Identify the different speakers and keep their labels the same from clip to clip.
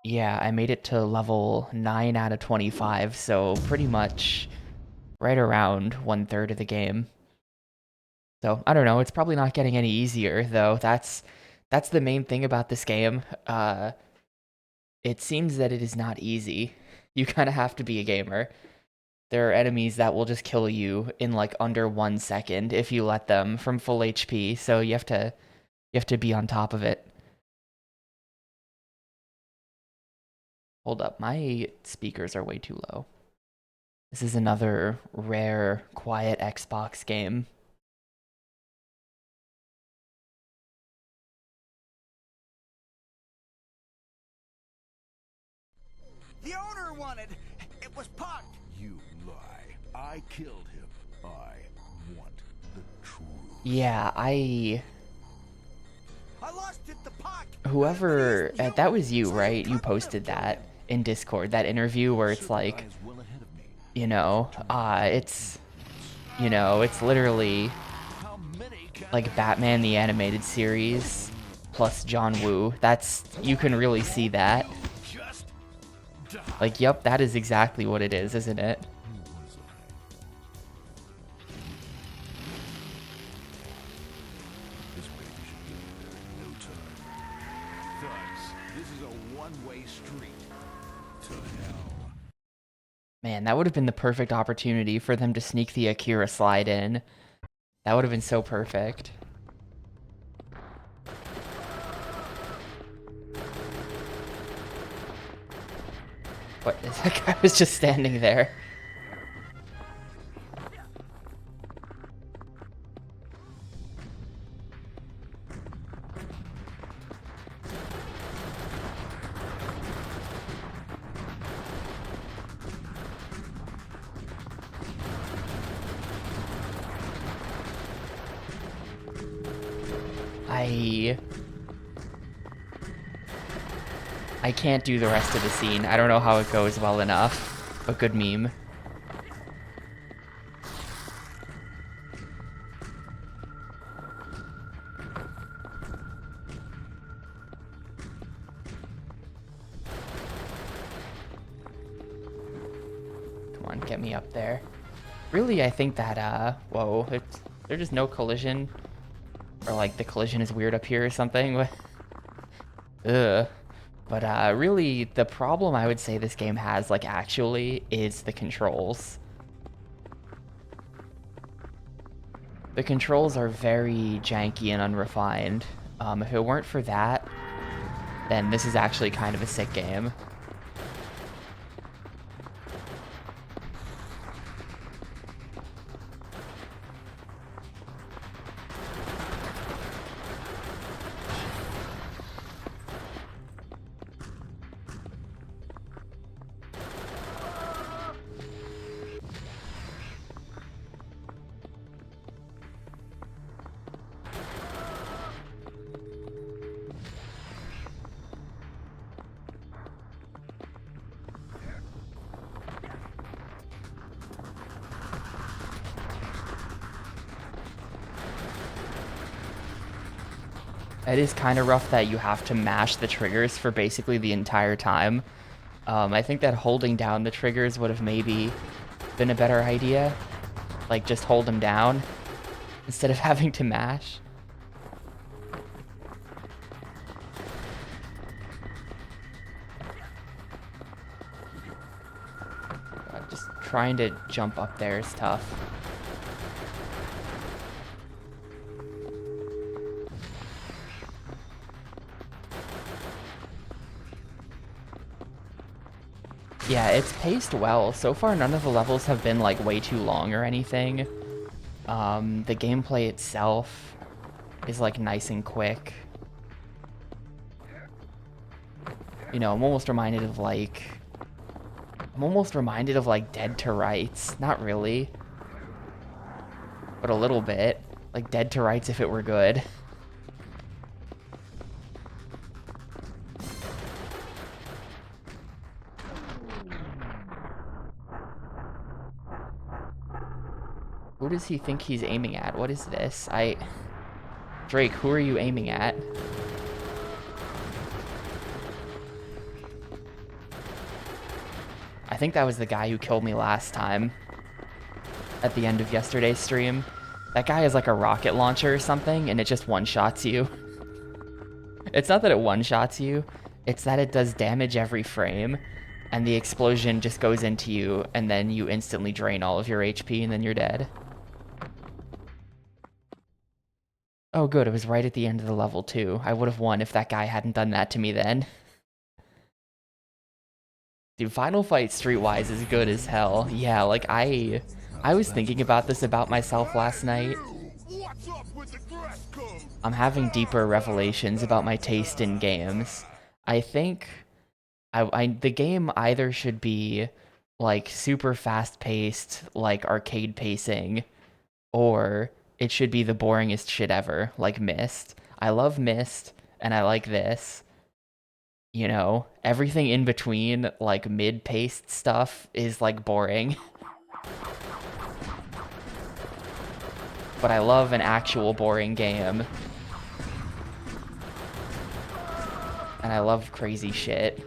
Speaker 1: Yeah, I made it to level 9 out of 25, so pretty much right around 1/3 of the game. So, I don't know, it's probably not getting any easier, though. That's the main thing about this game. It seems that it is not easy. You kind of have to be a gamer. There are enemies that will just kill you in like under 1 second if you let them from full HP, so you have to be on top of it. Hold up, my speakers are way too low. This is another rare, quiet Xbox game.
Speaker 2: The owner wanted. It was Puck.
Speaker 3: You lie. I killed him. I want the truth.
Speaker 1: Yeah,
Speaker 2: I lost it to Puck.
Speaker 1: whoever,
Speaker 2: But he's
Speaker 1: that
Speaker 2: human,
Speaker 1: was you,
Speaker 2: so
Speaker 1: right? You
Speaker 2: Puck would have
Speaker 1: posted
Speaker 2: killed
Speaker 1: that
Speaker 2: him.
Speaker 1: in Discord, that interview where it's
Speaker 3: Certain
Speaker 1: like,
Speaker 3: guys well ahead of me.
Speaker 1: it's literally
Speaker 3: How many can
Speaker 1: like Batman the Animated Series plus John Woo. You can really see that.
Speaker 3: just die?
Speaker 1: Like, yep, that is exactly what it is, isn't it?
Speaker 3: Who was I? This baby should be there in no time. Thugs, this is a one-way street. To hell.
Speaker 1: Man, that would have been the perfect opportunity for them to sneak the Akira slide in. That would have been so perfect. What? That guy was just standing there. I can't do the rest of the scene. I don't know how it goes well enough, but good meme. Come on, get me up there. Really, I think that, whoa, there's just no collision. Or like the collision is weird up here or something. Ugh. But really, the problem I would say this game has, like, actually, is the controls. The controls are very janky and unrefined. If it weren't for that, then this is actually kind of a sick game. It is kind of rough that you have to mash the triggers for basically the entire time. I think that holding down the triggers would have maybe been a better idea. Like, just hold them down instead of having to mash. Just trying to jump up there is tough. Yeah, it's paced well. So far, none of the levels have been, like, way too long or anything. The gameplay itself is, like, nice and quick. You know, I'm almost reminded of, like... Dead to Rights. Not really. But a little bit. Like, Dead to Rights if it were good. Who does he think he's aiming at? What is this? Drake, who are you aiming at? think that was the guy who killed me last time at the end of yesterday's stream. That guy is like a rocket launcher or something, and it just one-shots you. It's not that it one-shots you, it's that it does damage every frame, and the explosion just goes into you, and then you instantly drain all of your HP, and then you're dead. Oh good, it was right at the end of the level too. I would have won if that guy hadn't done that to me then. Dude, Final Fight Streetwise is good as hell. Yeah, like I was thinking about this about myself last night.
Speaker 2: What's up with the dress code?
Speaker 1: I'm having deeper revelations about my taste in games. I think the game either should be like super fast-paced, like arcade pacing, or it should be the boringest shit ever, like Myst. I love Myst, and I like this. You know, everything in between, like mid-paced stuff, is like boring. But I love an actual boring game. And I love crazy shit.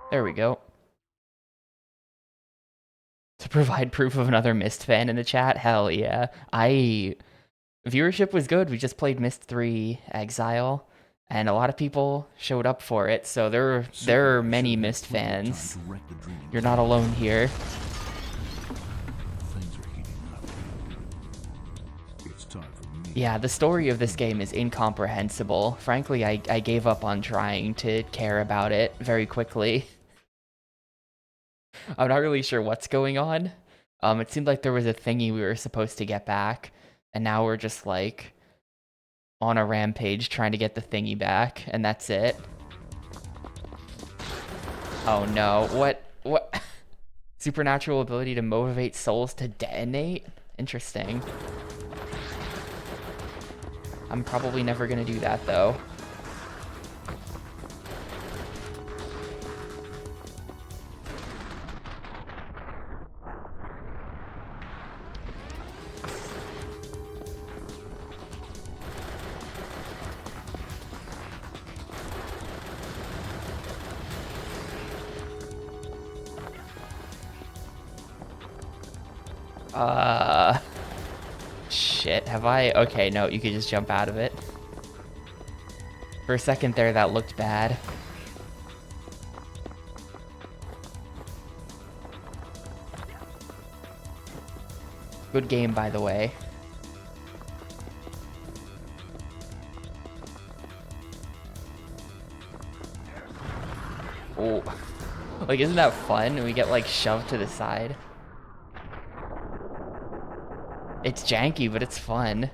Speaker 1: There we go. To provide proof of another Myst fan in the chat? Hell yeah. Viewership was good. We just played Myst 3 Exile, and a lot of people showed up for it, so there are many Myst fans. You're not alone here.
Speaker 3: Things are heating up. It's time for me.
Speaker 1: Yeah, the story of this game is incomprehensible. Frankly, I gave up on trying to care about it very quickly. I'm not really sure what's going on. It seemed like there was a thingy we were supposed to get back, and now we're just like on a rampage trying to get the thingy back, and that's it. Oh no, what? Supernatural ability to motivate souls to detonate? Interesting. I'm probably never gonna do that though. Shit, have I? Okay, no, you could just jump out of it. For a second there, that looked bad. Good game, by the way. Oh, like, isn't that fun? We get, like, shoved to the side. It's janky, but it's fun.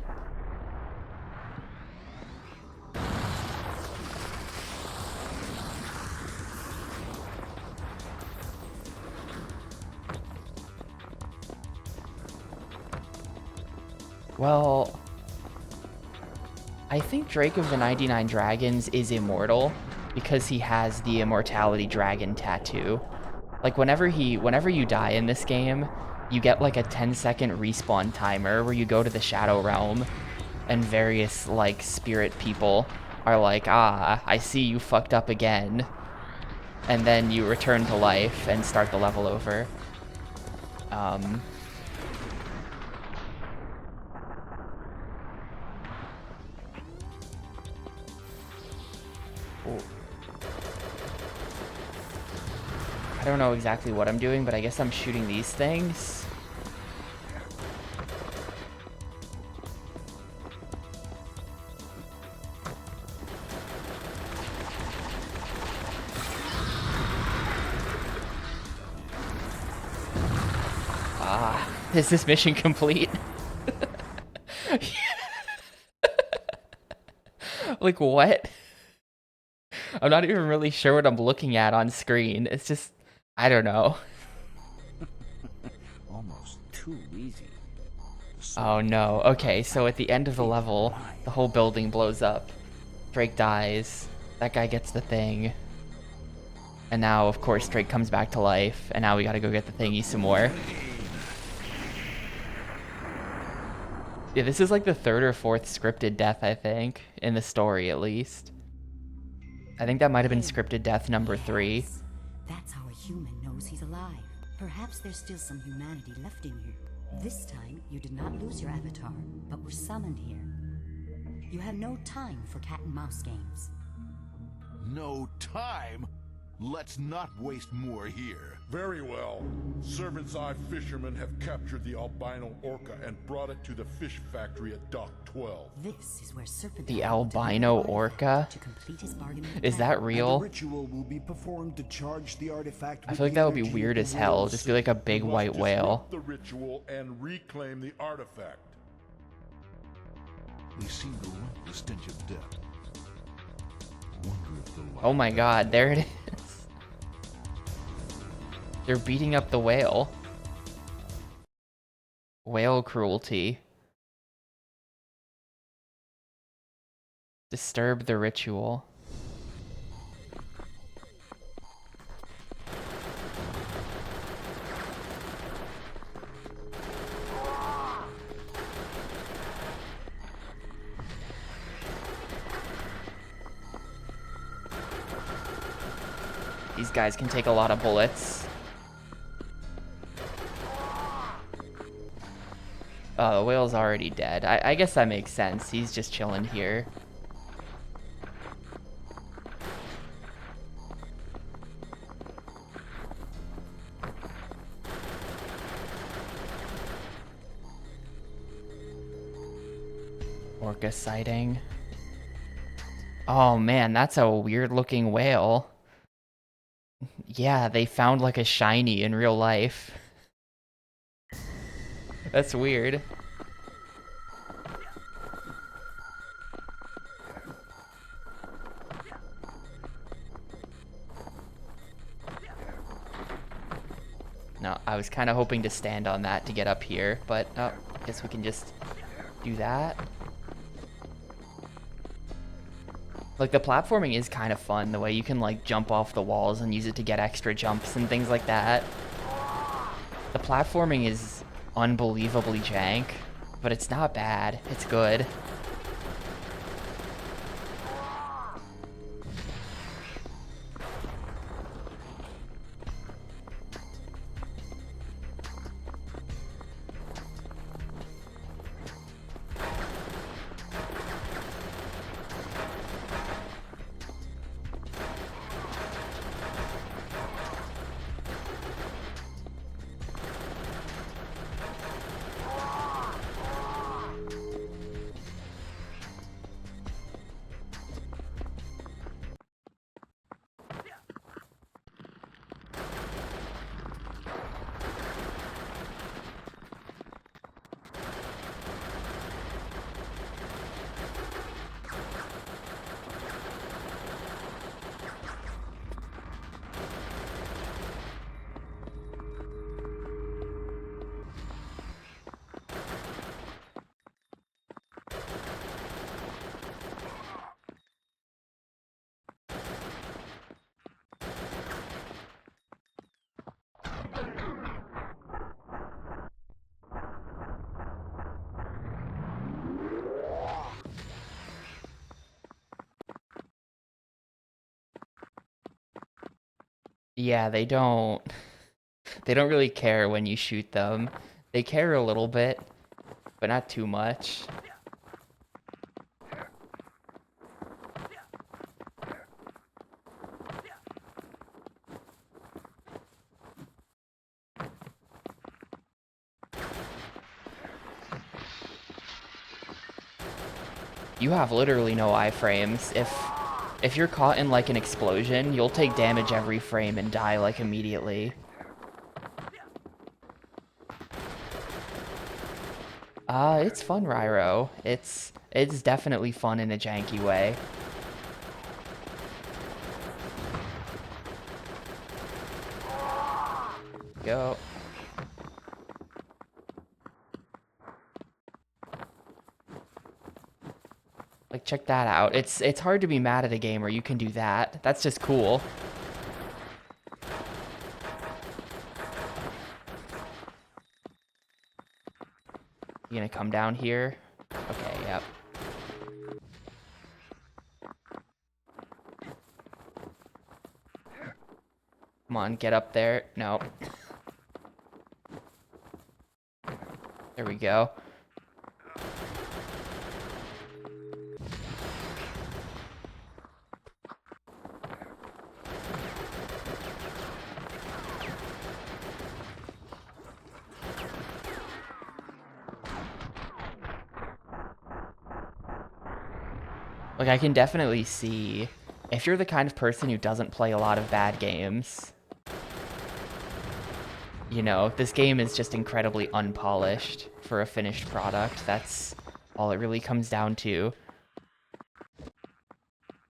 Speaker 1: Well, I think Drake of the 99 Dragons is immortal because he has the Immortality Dragon tattoo. Like, whenever you die in this game, you get like a 10-second respawn timer where you go to the Shadow Realm and various like spirit people are like, ah, I see you fucked up again. And then you return to life and start the level over. I don't know exactly what I'm doing, but I guess I'm shooting these things. Ah, is this mission complete? Like, what? I'm not even really sure what I'm looking at on screen. It's just, I don't know.
Speaker 4: Almost too easy.
Speaker 1: Oh no. Okay, so at the end of the level, the whole building blows up. Drake dies. That guy gets the thing. And now, of course, Drake comes back to life. And now we gotta go get the thingy some more. Yeah, this is like the third or fourth scripted death, I think. In the story, at least. I think that might have been scripted death number 3.
Speaker 4: Yes. That's how a human knows he's alive. Perhaps there's still some humanity left in you. This time, you did not lose your avatar, but were summoned here. You have no time for cat and mouse games.
Speaker 3: No time? Let's not waste more here.
Speaker 5: Very well. Servant's Eye fishermen have captured the albino orca and brought it to the fish factory at Dock 12.
Speaker 4: This is where Serpent
Speaker 1: The
Speaker 4: Eye will deliver
Speaker 1: albino
Speaker 4: artifact
Speaker 1: orca?
Speaker 4: to complete his bargain with
Speaker 1: Is
Speaker 4: the
Speaker 1: that
Speaker 4: planet.
Speaker 1: real?
Speaker 2: Ritual will be performed to charge the artifact.
Speaker 1: I feel like that would be weird as hell. Just be like a big
Speaker 5: You must
Speaker 1: white whale.
Speaker 5: disrupt the ritual and reclaim the artifact.
Speaker 3: We seem to like the stench of death. Wonder if they'll
Speaker 1: Oh my god, there it is. They're beating up the whale. Whale cruelty. Disturb the ritual. These guys can take a lot of bullets. Oh, the whale's already dead. I guess that makes sense. He's just chilling here. Orca sighting. Oh man, that's a weird looking whale. Yeah, they found like a shiny in real life. That's weird. No, I was kind of hoping to stand on that to get up here, but I guess we can just do that. Like, the platforming is kind of fun, the way you can, like, jump off the walls and use it to get extra jumps and things like that. The platforming is unbelievably jank, but it's not bad. It's good. Yeah, they don't really care when you shoot them. They care a little bit, but not too much. You have literally no iframes. If you're caught in like an explosion, you'll take damage every frame and die like immediately. It's fun, Ryro. It's definitely fun in a janky way. Go. Like, check that out. It's hard to be mad at a game where you can do that. That's just cool. You gonna come down here? Okay, yep. Come on, get up there. No. There we go. Like, I can definitely see if you're the kind of person who doesn't play a lot of bad games, you know, this game is just incredibly unpolished for a finished product. That's all it really comes down to.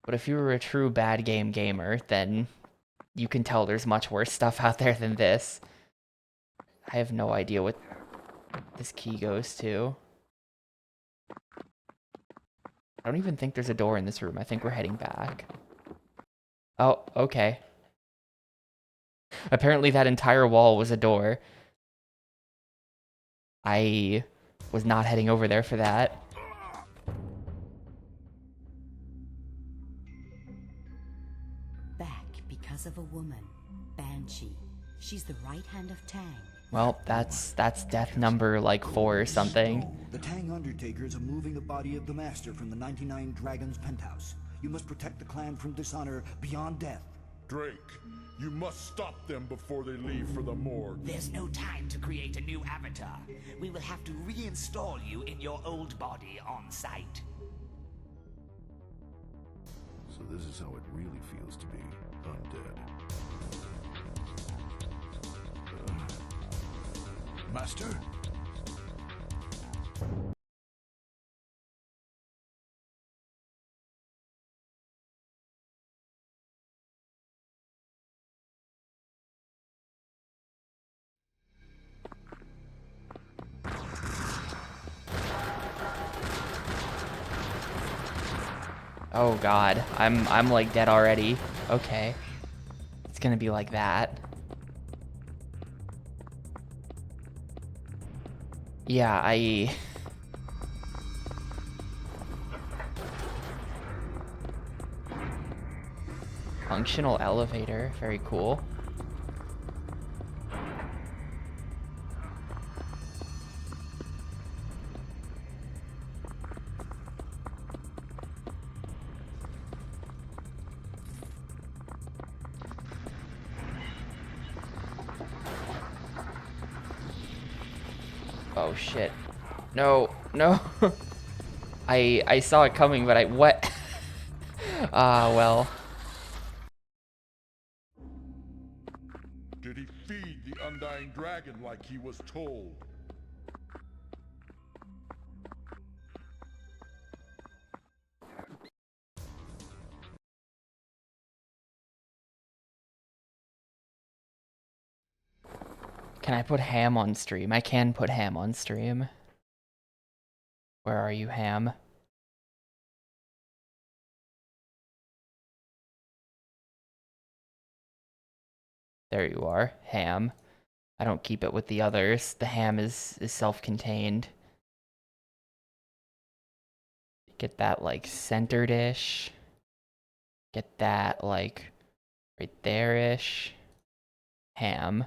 Speaker 1: But if you were a true bad game gamer, then you can tell there's much worse stuff out there than this. I have no idea what this key goes to. I don't even think there's a door in this room. I think we're heading back. Oh, okay. Apparently that entire wall was a door. I was not heading over there for that.
Speaker 4: Back because of a woman, Banshee. She's the right hand of Tang.
Speaker 1: Well, that's death number like 4 or something.
Speaker 2: The Tang Undertakers are moving the body of the Master from the 99 Dragons penthouse. You must protect the clan from dishonor beyond death.
Speaker 5: Drake, you must stop them before they leave for the morgue.
Speaker 6: There's no time to create a new avatar. We will have to reinstall you in your old body on site.
Speaker 3: So this is how it really feels to be undead. Master?
Speaker 1: Oh god, I'm like dead already. Okay. It's gonna be like that. Yeah, functional elevator, very cool. Oh shit. No, no. I saw it coming, but what? Well.
Speaker 5: Did he feed the Undying Dragon like he was told?
Speaker 1: Can I put Ham on stream? I can put Ham on stream. Where are you, Ham? There you are, Ham. I don't keep it with the others. The Ham is self-contained. Get that, like, centered-ish. Get that, like, right there-ish. Ham.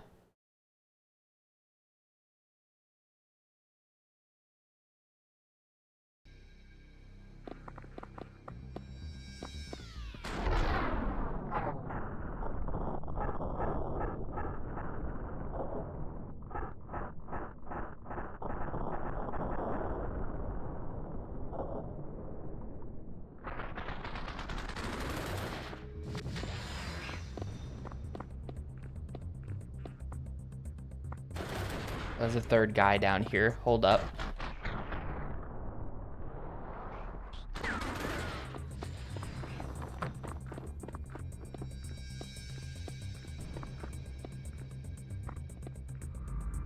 Speaker 1: There's a third guy down here. Hold up.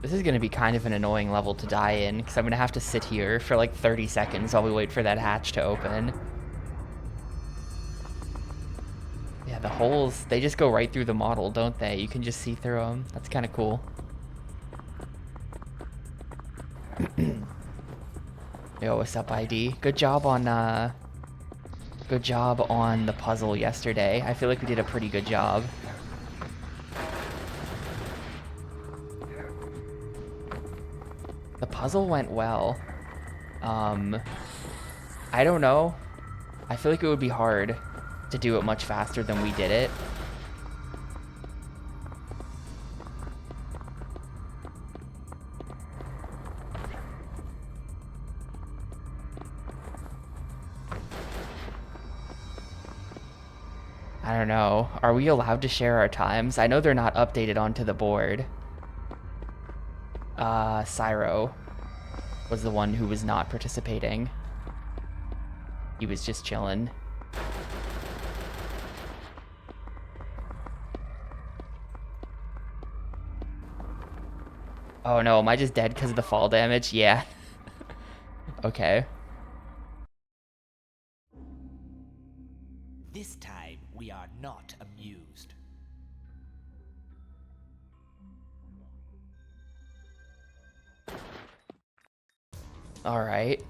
Speaker 1: This is going to be kind of an annoying level to die in, because I'm going to have to sit here for like 30 seconds while we wait for that hatch to open. the holes, they just go right through the model, don't they? You can just see through them. That's kind of cool. Yo, what's up, ID? Good job on the puzzle yesterday. I feel like we did a pretty good job. The puzzle went well. I don't know. I feel like it would be hard to do it much faster than we did it. I don't know. Are we allowed to share our times? I know they're not updated onto the board. Cyro was the one who was not participating. He was just chilling. Oh no, am I just dead because of the fall damage? Yeah. Okay.
Speaker 6: This time, we are not amused.
Speaker 1: All right.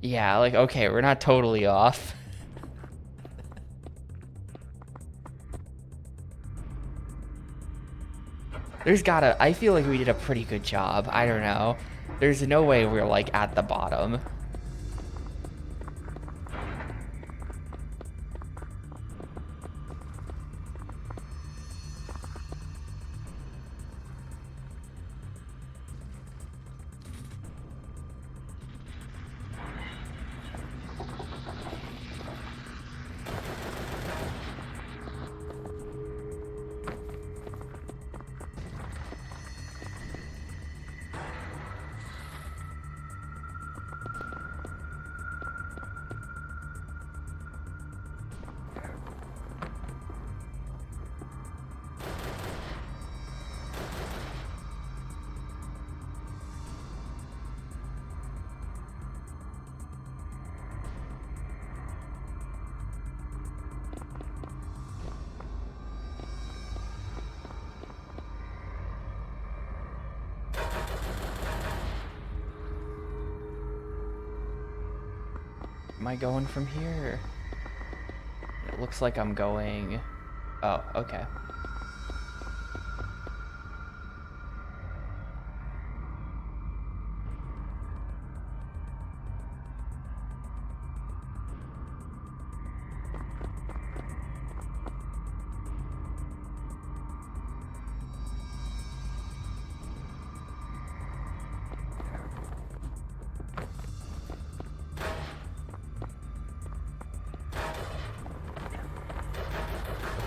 Speaker 1: Yeah, like, okay, we're not totally off. I feel like we did a pretty good job. I don't know. There's no way we're, like, at the bottom. Am I going from here? It looks like I'm going... Oh, okay.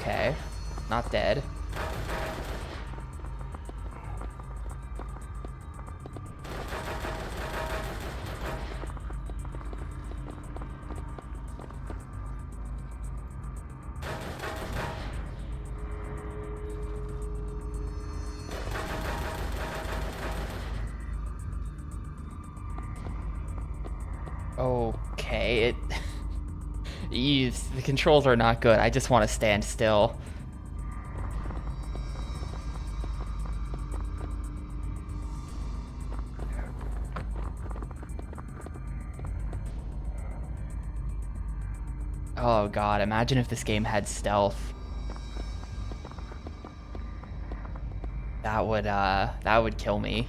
Speaker 1: Okay, not dead. Okay, the controls are not good. I just want to stand still. Oh god, imagine if this game had stealth. That would kill me.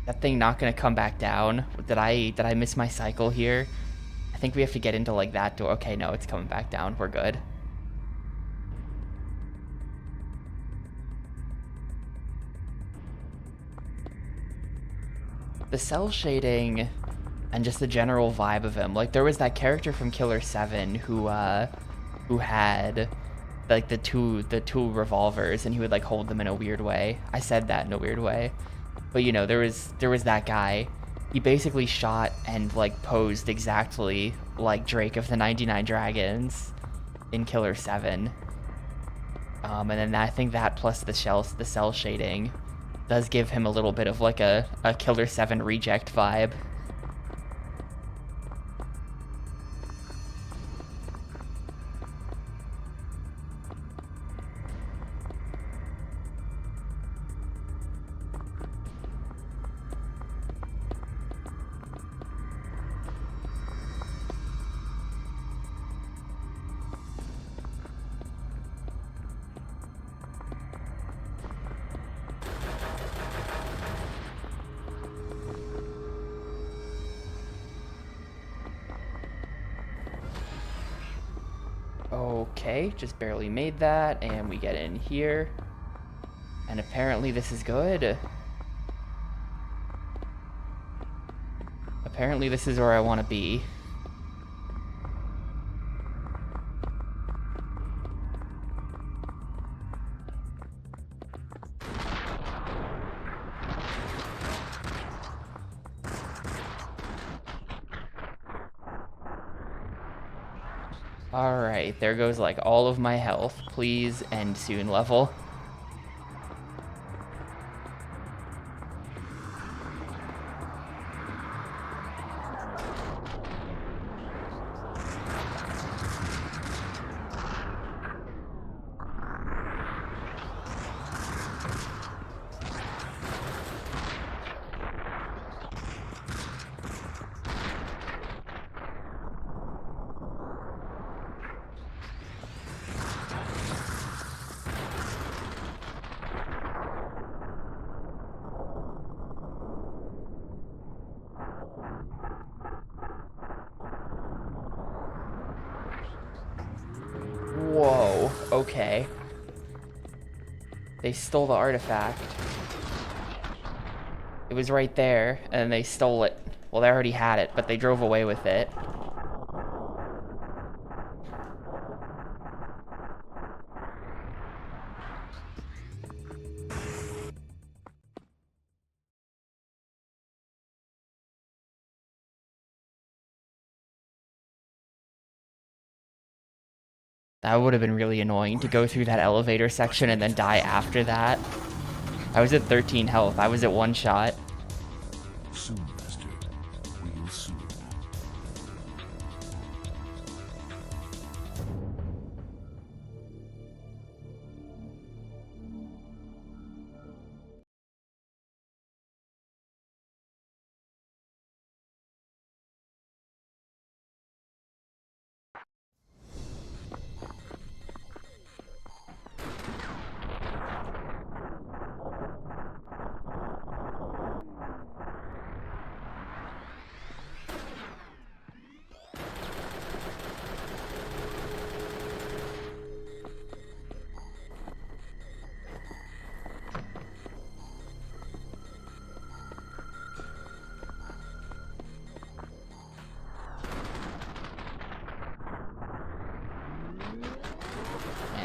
Speaker 1: That thing not gonna come back down? Did I miss my cycle here? I think we have to get into like that door. Okay, no, it's coming back down. We're good. The cell shading and just the general vibe of him. Like there was that character from Killer 7 who had like the two revolvers, and he would like hold them in a weird way. I said that in a weird way, but you know, there was that guy. He basically shot and like posed exactly like Drake of the 99 Dragons in Killer 7. And then I think that plus the cell shading does give him a little bit of like a Killer 7 reject vibe. Okay, just barely made that, and we get in here. And apparently this is good. Apparently this is where I want to be. Alright, there goes like all of my health. Please end soon level. Whoa, okay. They stole the artifact. It was right there, and they stole it. Well, they already had it, but they drove away with it. That would have been really annoying to go through that elevator section and then die after that. I was at 13 health. I was at 1 shot.
Speaker 3: Soon, Master. Real soon.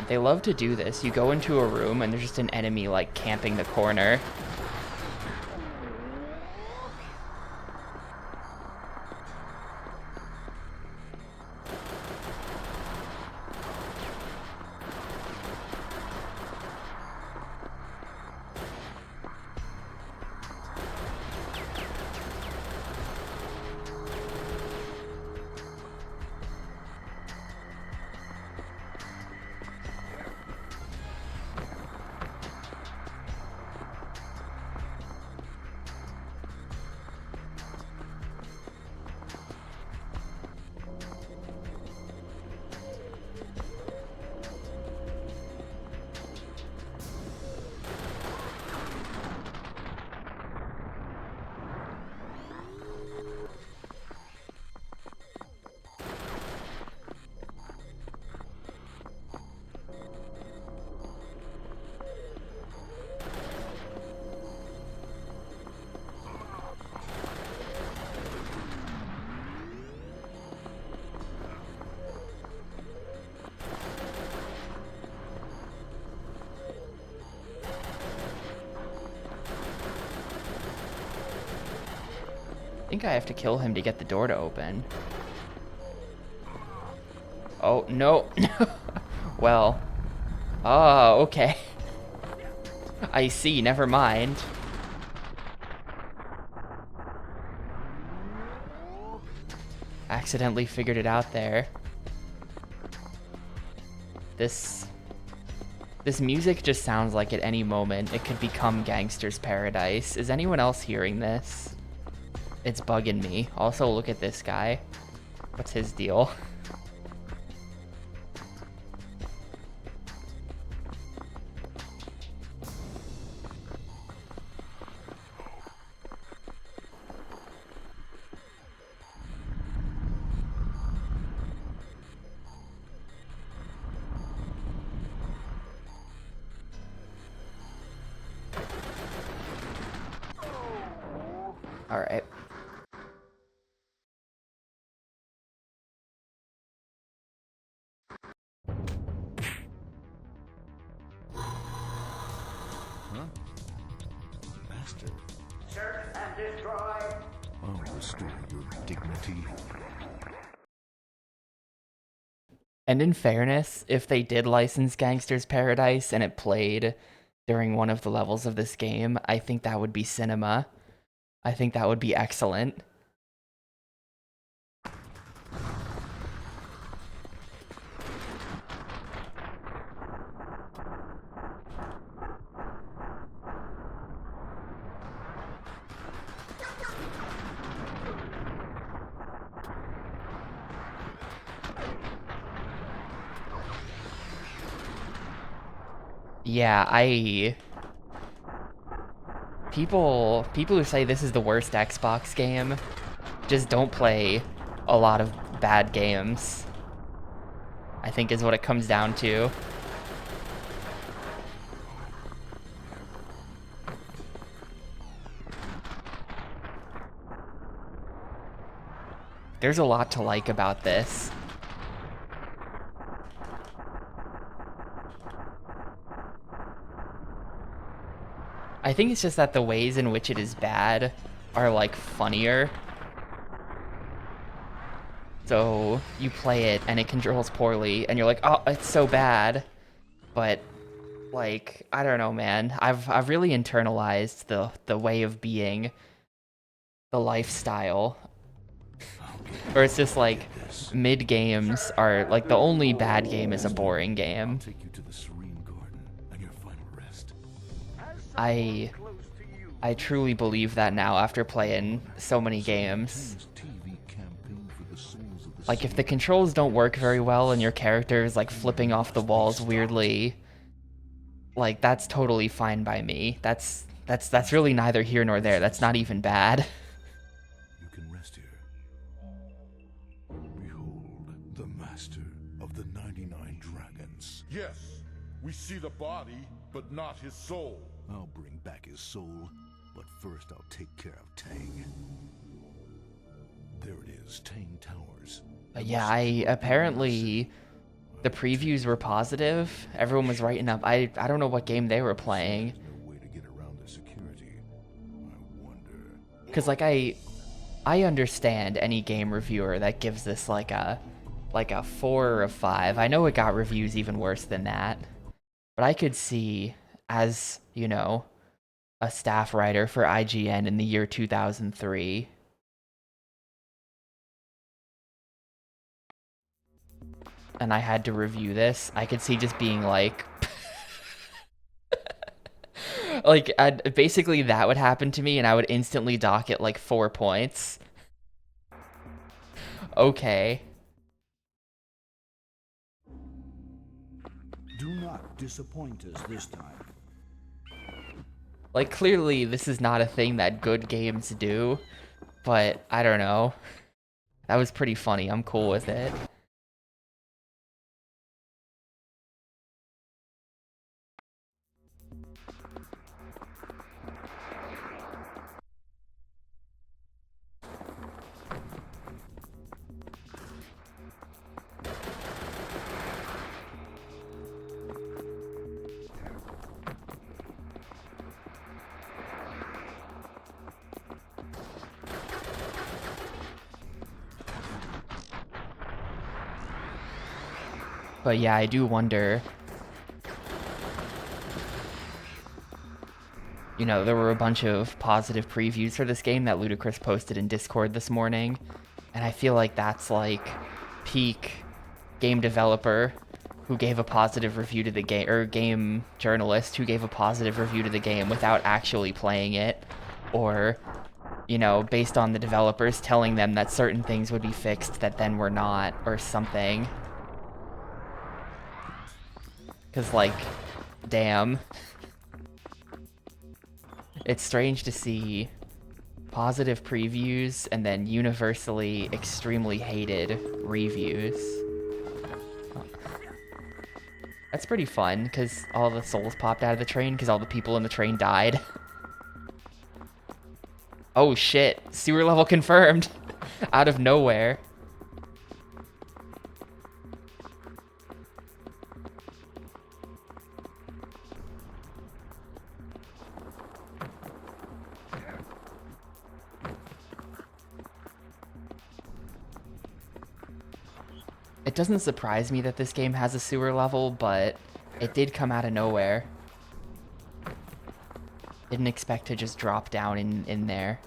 Speaker 1: They love to do this. You go into a room and there's just an enemy like camping the corner. I think I have to kill him to get the door to open. Oh, no. Well. Oh, okay. I see, never mind. Accidentally figured it out there. This music just sounds like at any moment it could become Gangster's Paradise. Is anyone else hearing this? It's bugging me. Also, look at this guy. What's his deal? All right.
Speaker 3: Master,
Speaker 6: Search and destroy.
Speaker 3: I'll restore your dignity.
Speaker 1: And in fairness, if they did license Gangster's Paradise and it played during one of the levels of this game, I think that would be cinema. I think that would be excellent. Yeah, people who say this is the worst Xbox game just don't play a lot of bad games, I think is what it comes down to. There's a lot to like about this. I think it's just that the ways in which it is bad are like funnier. So you play it and it controls poorly and you're like, oh, it's so bad. But like, I don't know, man. I've really internalized the way of being, the lifestyle. Or it's just like mid games are like the only bad game is a boring game.
Speaker 3: Take you to the serene garden and your final rest.
Speaker 1: I truly believe that now after playing so many games.
Speaker 3: TV campaign for the souls of the
Speaker 1: Like if the controls don't work very well and your character is like flipping off the walls weirdly, like that's totally fine by me. That's really neither here nor there. That's not even bad.
Speaker 3: You can rest here. Behold, the master of the 99 dragons.
Speaker 5: Yes, we see the body, but not his soul.
Speaker 3: I'll bring back his soul, but first I'll take care of Tang. There it is, Tang Towers.
Speaker 1: Yeah, apparently the previews were positive. Everyone was writing up. I don't know what game they were playing.
Speaker 3: There's no way to get around the security. I wonder.
Speaker 1: Cause like I understand any game reviewer that gives this like a 4 or a 5. I know it got reviews even worse than that, but I could see, as you know, a staff writer for IGN in the year 2003. And I had to review this. I could see just being like, like basically that would happen to me and I would instantly dock it like 4 points. Okay.
Speaker 2: Do not disappoint us this time.
Speaker 1: Like clearly this is not a thing that good games do, but I don't know. That was pretty funny. I'm cool with it. But yeah, I do wonder. You know, there were a bunch of positive previews for this game that Ludacris posted in Discord this morning, and I feel like that's like peak game developer who gave a positive review to the game, or game journalist who gave a positive review to the game without actually playing it, or, you know, based on the developers telling them that certain things would be fixed that then were not, or something. Because, like, damn. It's strange to see positive previews and then universally extremely hated reviews. That's pretty fun, because all the souls popped out of the train because all the people in the train died. Oh shit, sewer level confirmed. Out of nowhere. It doesn't surprise me that this game has a sewer level, but it did come out of nowhere. Didn't expect to just drop down in there.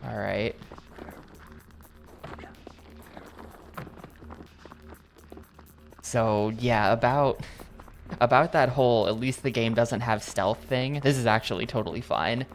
Speaker 1: Alright. So, yeah, about that whole, at least the game doesn't have stealth thing, this is actually totally fine.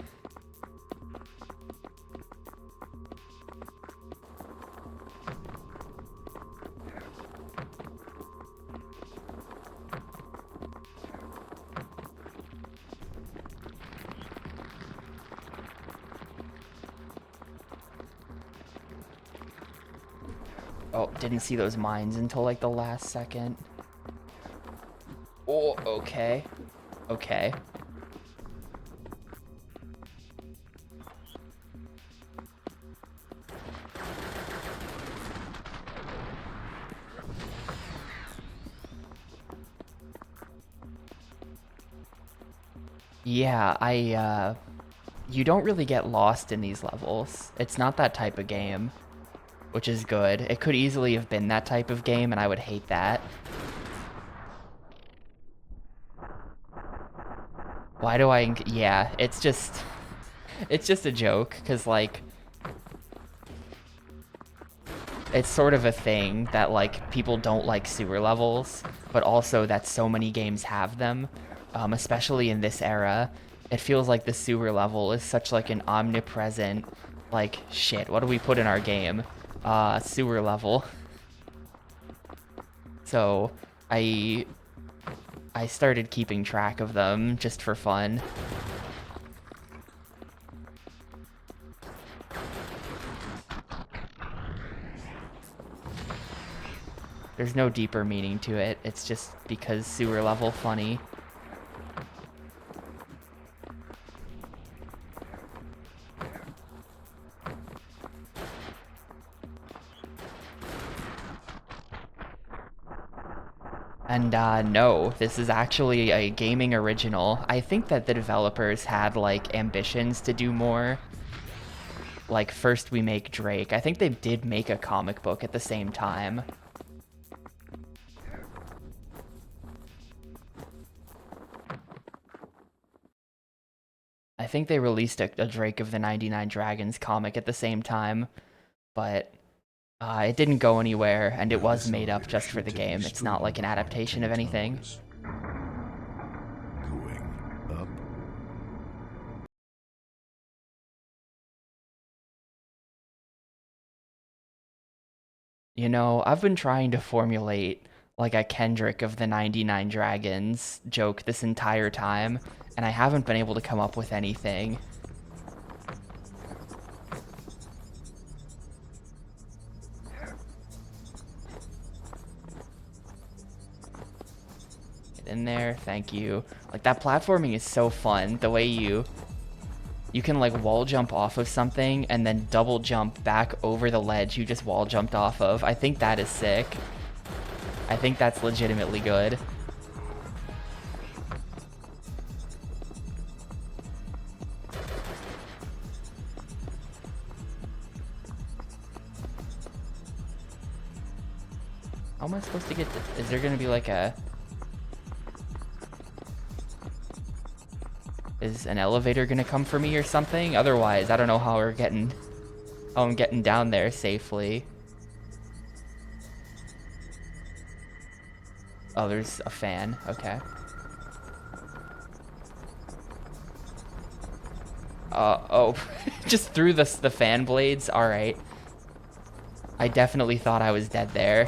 Speaker 1: Oh, didn't see those mines until like the last second. Oh, okay. Okay. Yeah, you don't really get lost in these levels. It's not that type of game, which is good. It could easily have been that type of game, and I would hate that. Why do I... Yeah, it's just a joke, because, like, it's sort of a thing that, like, people don't like sewer levels, but also that so many games have them, especially in this era. It feels like the sewer level is such, like, an omnipresent, like, shit, what do we put in our game? Sewer level. So, I started keeping track of them just for fun. There's no deeper meaning to it. It's just because sewer level funny. And no, this is actually a gaming original. I think that the developers had like ambitions to do more. Like First We Make Drake. I think they did make a comic book at the same time. I think they released a Drake of the 99 Dragons comic at the same time, but it didn't go anywhere, and it was made up just for the game. It's not like an adaptation of anything.
Speaker 3: Going up.
Speaker 1: You know, I've been trying to formulate like a Kendrick of the 99 Dragons joke this entire time, and I haven't been able to come up with anything. Get in there, thank you. Like, that platforming is so fun. The way you can like wall jump off of something and then double jump back over the ledge you just wall jumped off of. I think that is sick. I think that's legitimately good. How am I supposed to get to... Is there gonna be like a... Is an elevator gonna come for me or something? Otherwise, I don't know how we're getting... How I'm getting down there safely. Oh, there's a fan. Okay. Oh. Just through the fan blades? Alright. I definitely thought I was dead there.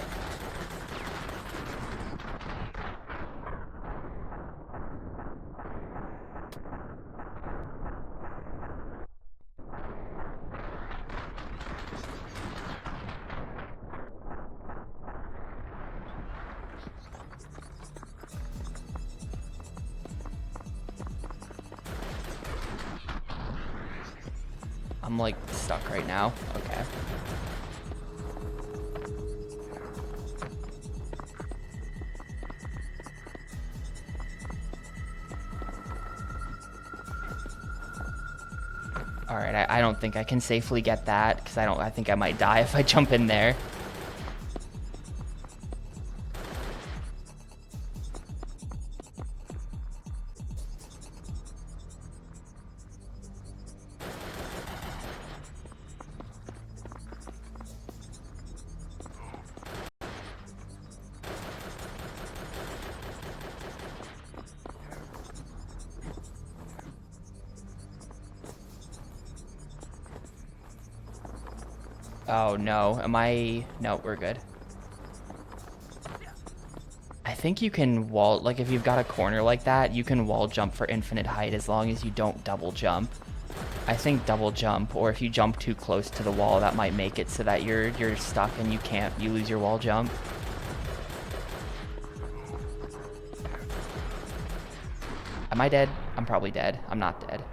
Speaker 1: I'm like stuck right now. Okay. Alright, I don't think I can safely get that, because I think I might die if I jump in there. Oh no, am I... No, we're good. I think you can wall... Like, if you've got a corner like that, you can wall jump for infinite height as long as you don't double jump. I think double jump, or if you jump too close to the wall, that might make it so that you're stuck and you lose your wall jump. Am I dead? I'm probably dead. I'm not dead.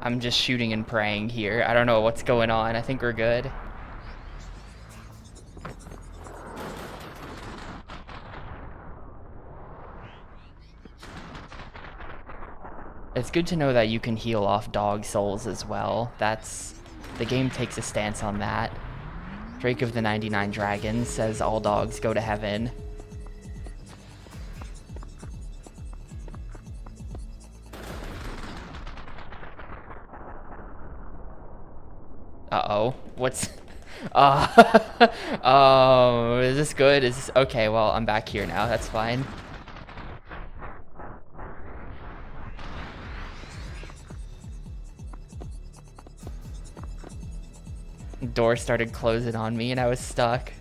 Speaker 1: I'm just shooting and praying here. I don't know what's going on. I think we're good. It's good to know that you can heal off dog souls as well. The game takes a stance on that. Drake of the 99 Dragons says all dogs go to heaven. Uh-oh. What's... Oh, is this good? Is this... Okay, well, I'm back here now. That's fine. Door started closing on me and I was stuck.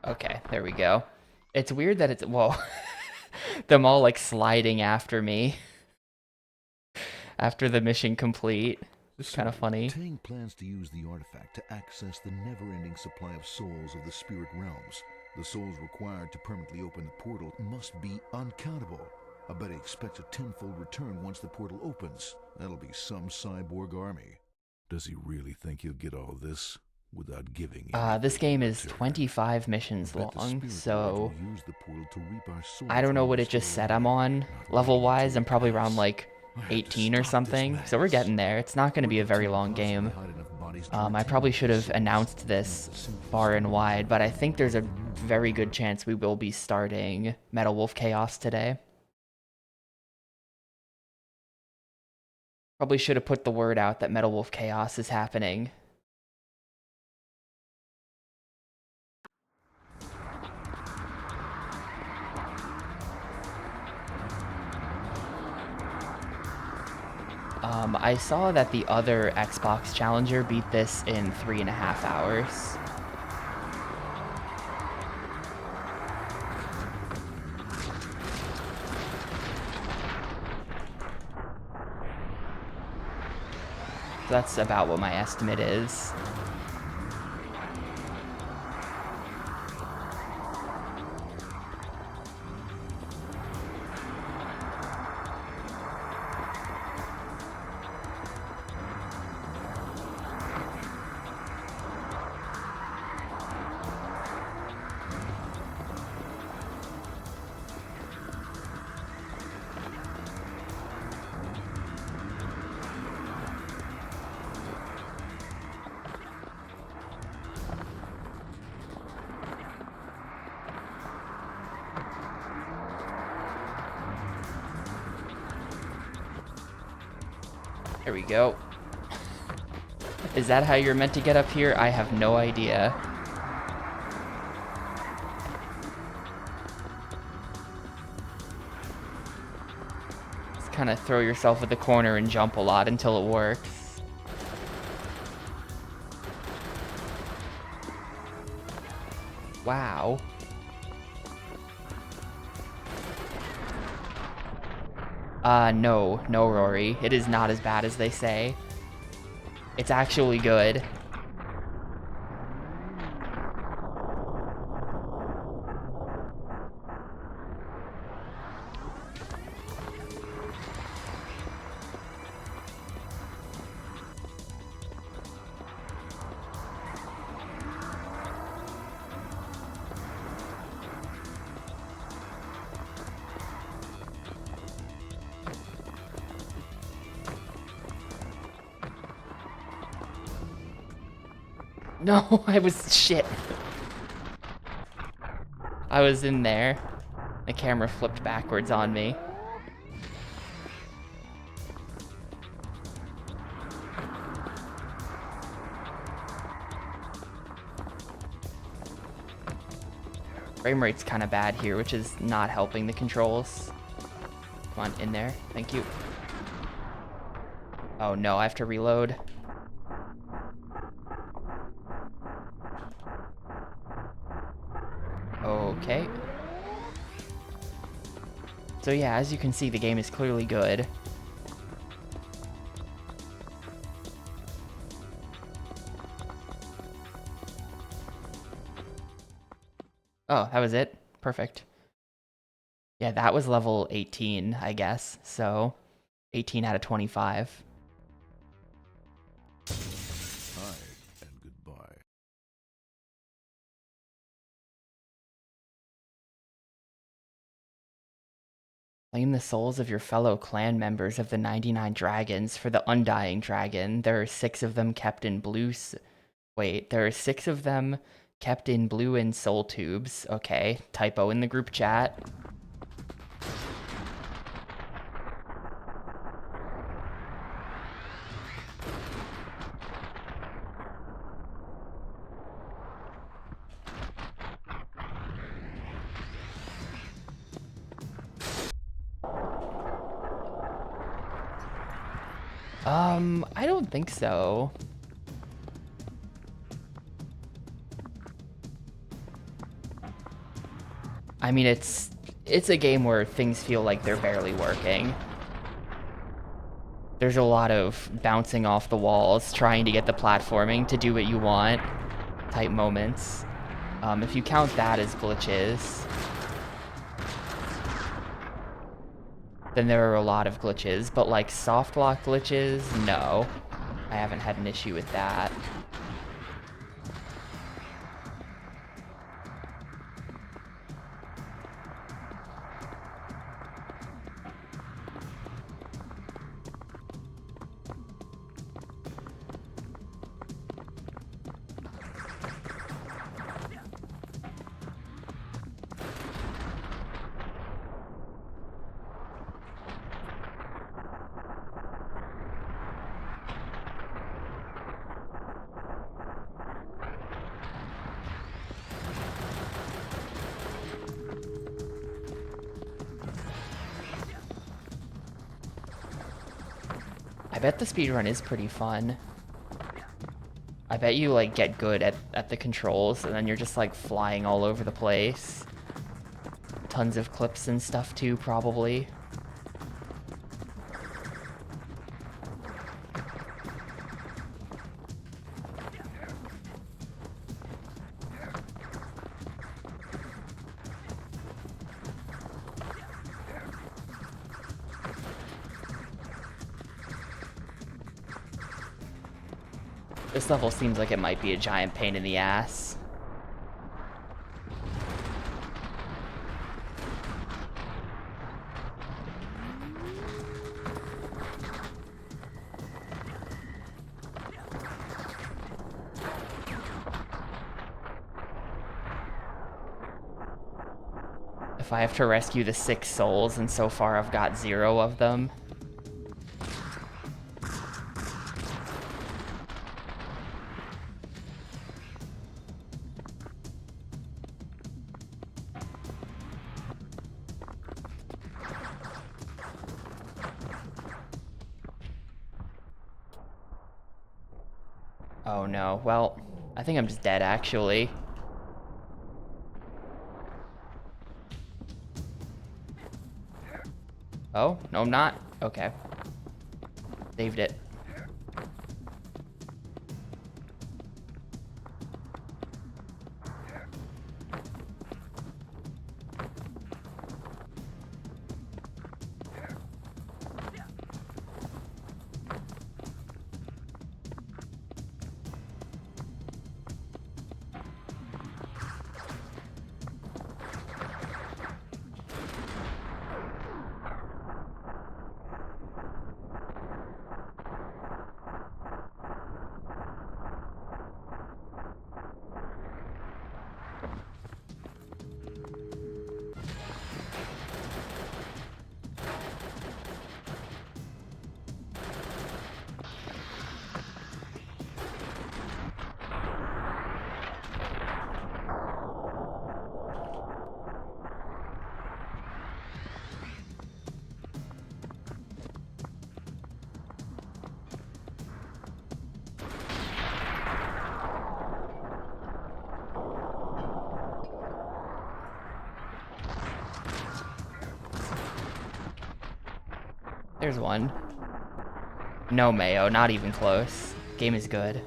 Speaker 1: Okay, there we go. It's weird that it's... Whoa. Them all, like, sliding after me. After the mission complete. It's kind of funny.
Speaker 3: Tang plans to use the artifact to access the never-ending supply of souls of the spirit realms. The souls required to permanently open the portal must be uncountable. I bet he expects a tenfold return once the portal opens. That'll be some cyborg army. Does he really think he'll get all this without giving?
Speaker 1: This game is 25 missions long, so I don't know what it just said I'm on level-wise. I'm probably around like 18 or something. So we're getting there. It's not going to be a very long game. I probably should have announced this far and wide, but I think there's a very good chance we will be starting Metal Wolf Chaos today. Probably should have put the word out that Metal Wolf Chaos is happening. I saw that the other Xbox Challenger beat this in 3.5 hours. So that's about what my estimate is. There we go. Is that how you're meant to get up here? I have no idea. Just kind of throw yourself at the corner and jump a lot until it works. Wow. No, Rory. It is not as bad as they say. It's actually good. No, I was shit. I was in there. The camera flipped backwards on me. Frame rate's kind of bad here, which is not helping the controls. Come on, in there. Thank you. Oh no, I have to reload. Okay. So yeah, as you can see, the game is clearly good. Oh, that was it? Perfect. Yeah, that was level 18, I guess. So, 18 out of 25.
Speaker 3: Hi, and goodbye.
Speaker 1: Claim the souls of your fellow clan members of the 99 dragons for the Undying Dragon. There are 6 of them kept in blue... Wait, there are 6 of them kept in blue and soul tubes. Okay, typo in the group chat. I don't think so. I mean, it's a game where things feel like they're barely working. There's a lot of bouncing off the walls, trying to get the platforming to do what you want type moments. If you count that as glitches, then there are a lot of glitches, but like soft lock glitches, no. I haven't had an issue with that. I bet the speedrun is pretty fun. I bet you like get good at the controls and then you're just like flying all over the place. Tons of clips and stuff too, probably. This level seems like it might be a giant pain in the ass. If I have to rescue the 6 souls, and so far I've got 0 of them. Oh no, well, I think I'm just dead actually. Oh, no I'm not. Okay. Saved it. There's one. No, Mayo, not even close. Game is good.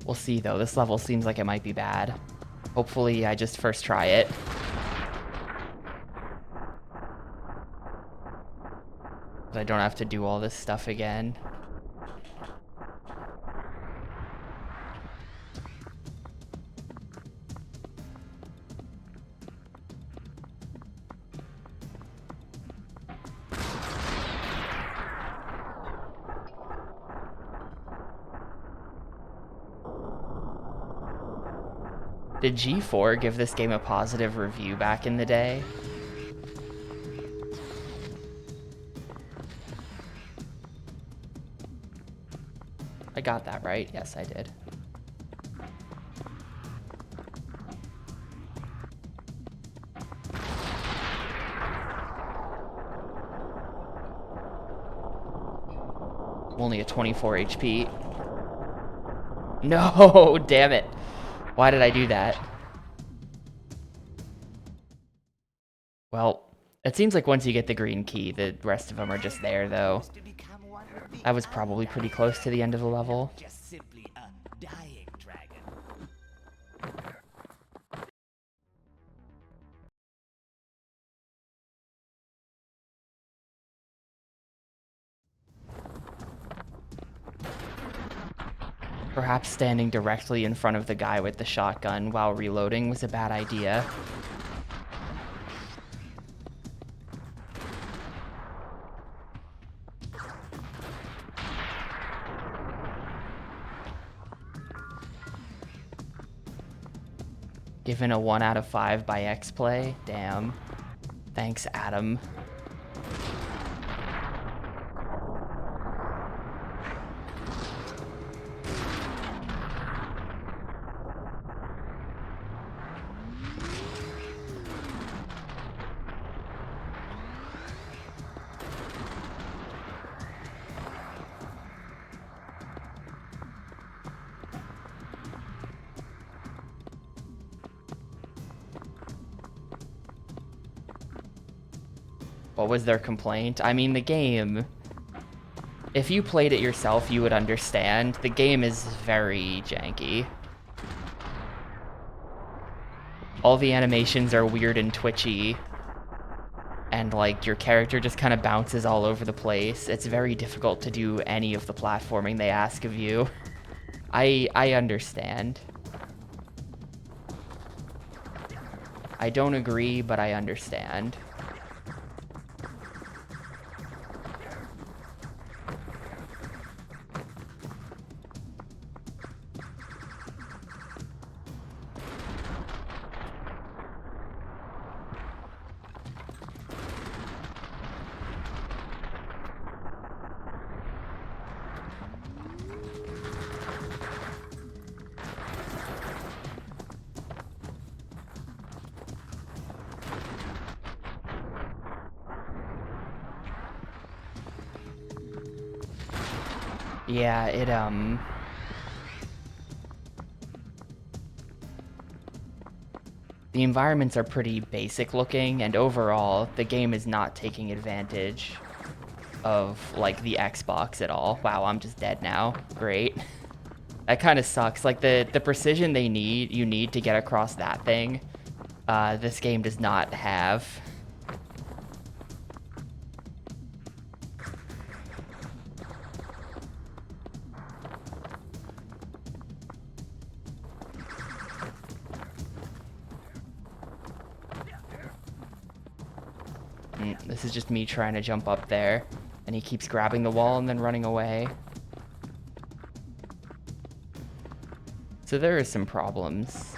Speaker 1: We'll see though, this level seems like it might be bad. Hopefully I just first try it. I don't have to do all this stuff again. Did G4 give this game a positive review back in the day? I got that right. Yes, I did. I'm only at 24 HP. No, damn it. Why did I do that? Well, it seems like once you get the green key, the rest of them are just there, though. That was probably pretty close to the end of the level.
Speaker 6: Just simply a dying dragon.
Speaker 1: Perhaps standing directly in front of the guy with the shotgun while reloading was a bad idea. Given a 1 out of 5 by X-Play? Damn. Thanks, Adam. What was their complaint? I mean, the game, if you played it yourself, you would understand. The game is very janky. All the animations are weird and twitchy. And, like, your character just kind of bounces all over the place. It's very difficult to do any of the platforming they ask of you. I understand. I don't agree, but I understand. Yeah, the environments are pretty basic looking, and overall, the game is not taking advantage of, like, the Xbox at all. Wow, I'm just dead now. Great. That kind of sucks. Like, the precision you need to get across that thing, this game does not have. This is just me trying to jump up there, and he keeps grabbing the wall and then running away. So there are some problems.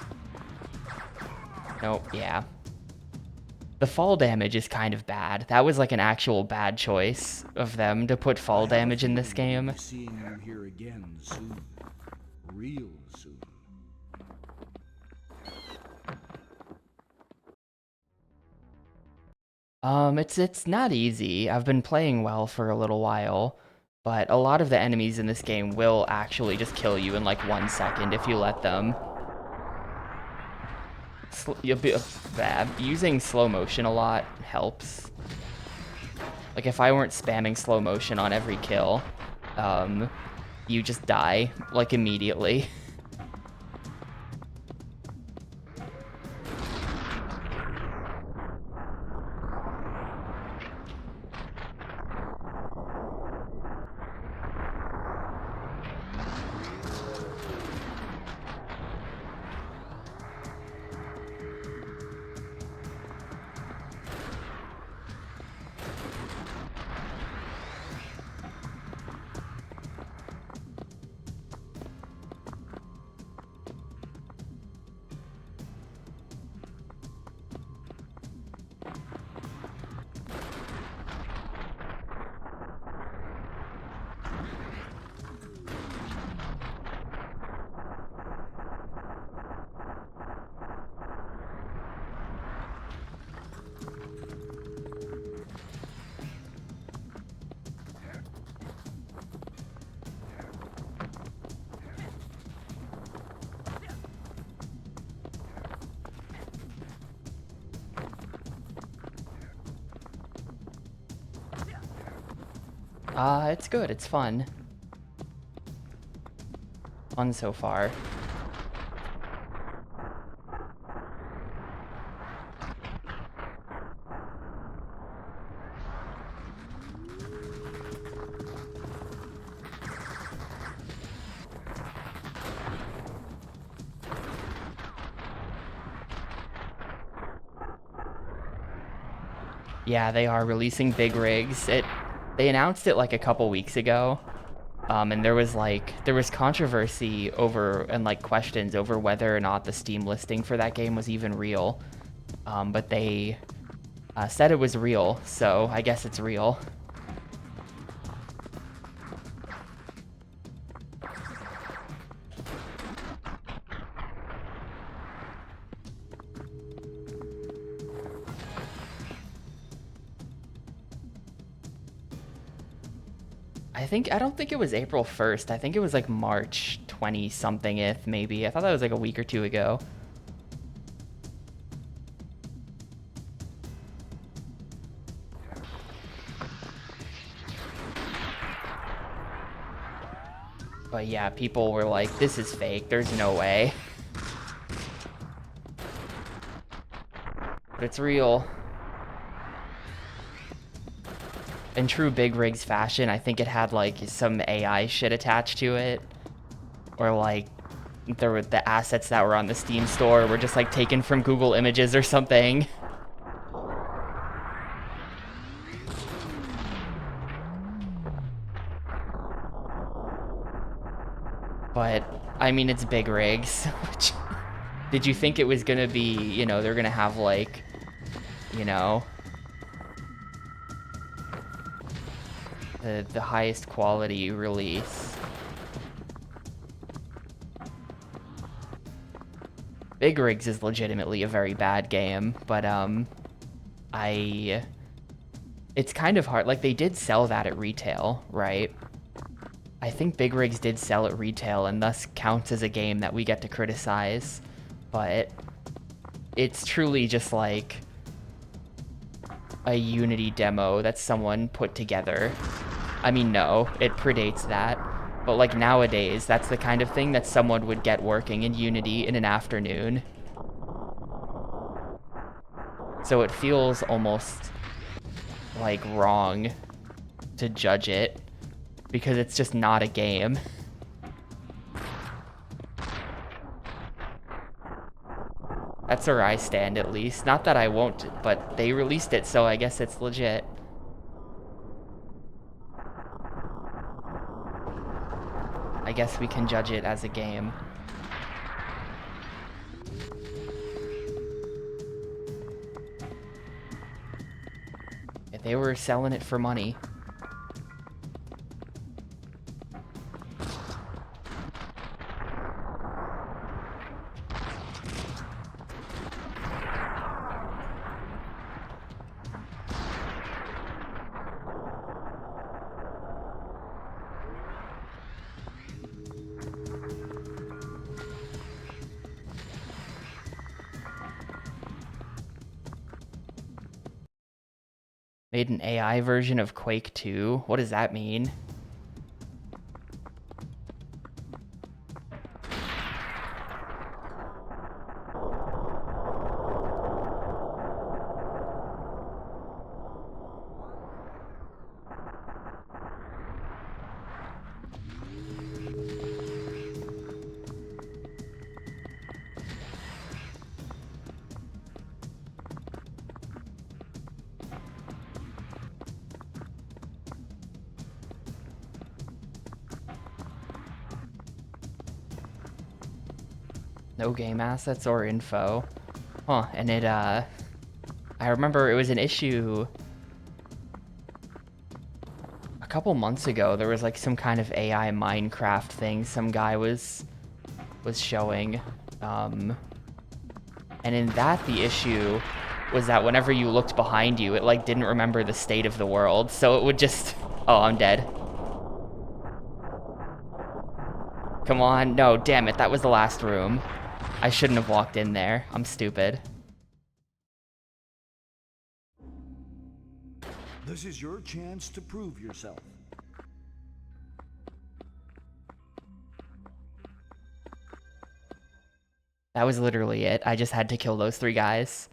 Speaker 1: Nope, yeah. The fall damage is kind of bad. That was like an actual bad choice of them to put fall damage in this game.
Speaker 2: Seeing you here again soon. Real soon.
Speaker 1: It's not easy. I've been playing well for a little while, but a lot of the enemies in this game will actually just kill you in like 1 second if you let them. Using slow motion a lot helps. Like if I weren't spamming slow motion on every kill, you just die like immediately. It's good. It's fun. Fun so far. Yeah, they are releasing big rigs. They announced it like a couple weeks ago, And there was controversy over and like questions over whether or not the Steam listing for that game was even real. But they said it was real, so I guess it's real. I don't think it was April 1st. I think it was like March 20 something-th maybe. I thought that was like a week or two ago. But yeah, people were like, this is fake. There's no way. But it's real. In true Big Rigs fashion, I think it had like some AI shit attached to it. Or like there were the assets that were on the Steam store were just like taken from Google Images or something. But I mean, it's Big Rigs. Did you think it was gonna be, you know, they're gonna have like, you know, the highest quality release? Big Rigs is legitimately a very bad game, but it's kind of hard. Like, they did sell that at retail, right? I think Big Rigs did sell at retail and thus counts as a game that we get to criticize, but it's truly just like a Unity demo that someone put together. I mean, no, it predates that, but like nowadays, that's the kind of thing that someone would get working in Unity in an afternoon. So it feels almost like wrong to judge it because it's just not a game. That's where I stand, at least. Not that I won't, but they released it, so I guess it's legit. I guess we can judge it as a game. If they were selling it for money. Made an AI version of Quake 2? What does that mean? No game assets or info. Huh, and it, I remember it was an issue a couple months ago. There was like some kind of AI Minecraft thing some guy was showing. And in that, the issue was that whenever you looked behind you, it like didn't remember the state of the world. So it would just, oh, I'm dead. Come on, no, damn it, that was the last room. I shouldn't have walked in there. I'm stupid.
Speaker 2: This is your chance to prove yourself.
Speaker 1: That was literally it. I just had to kill those 3 guys.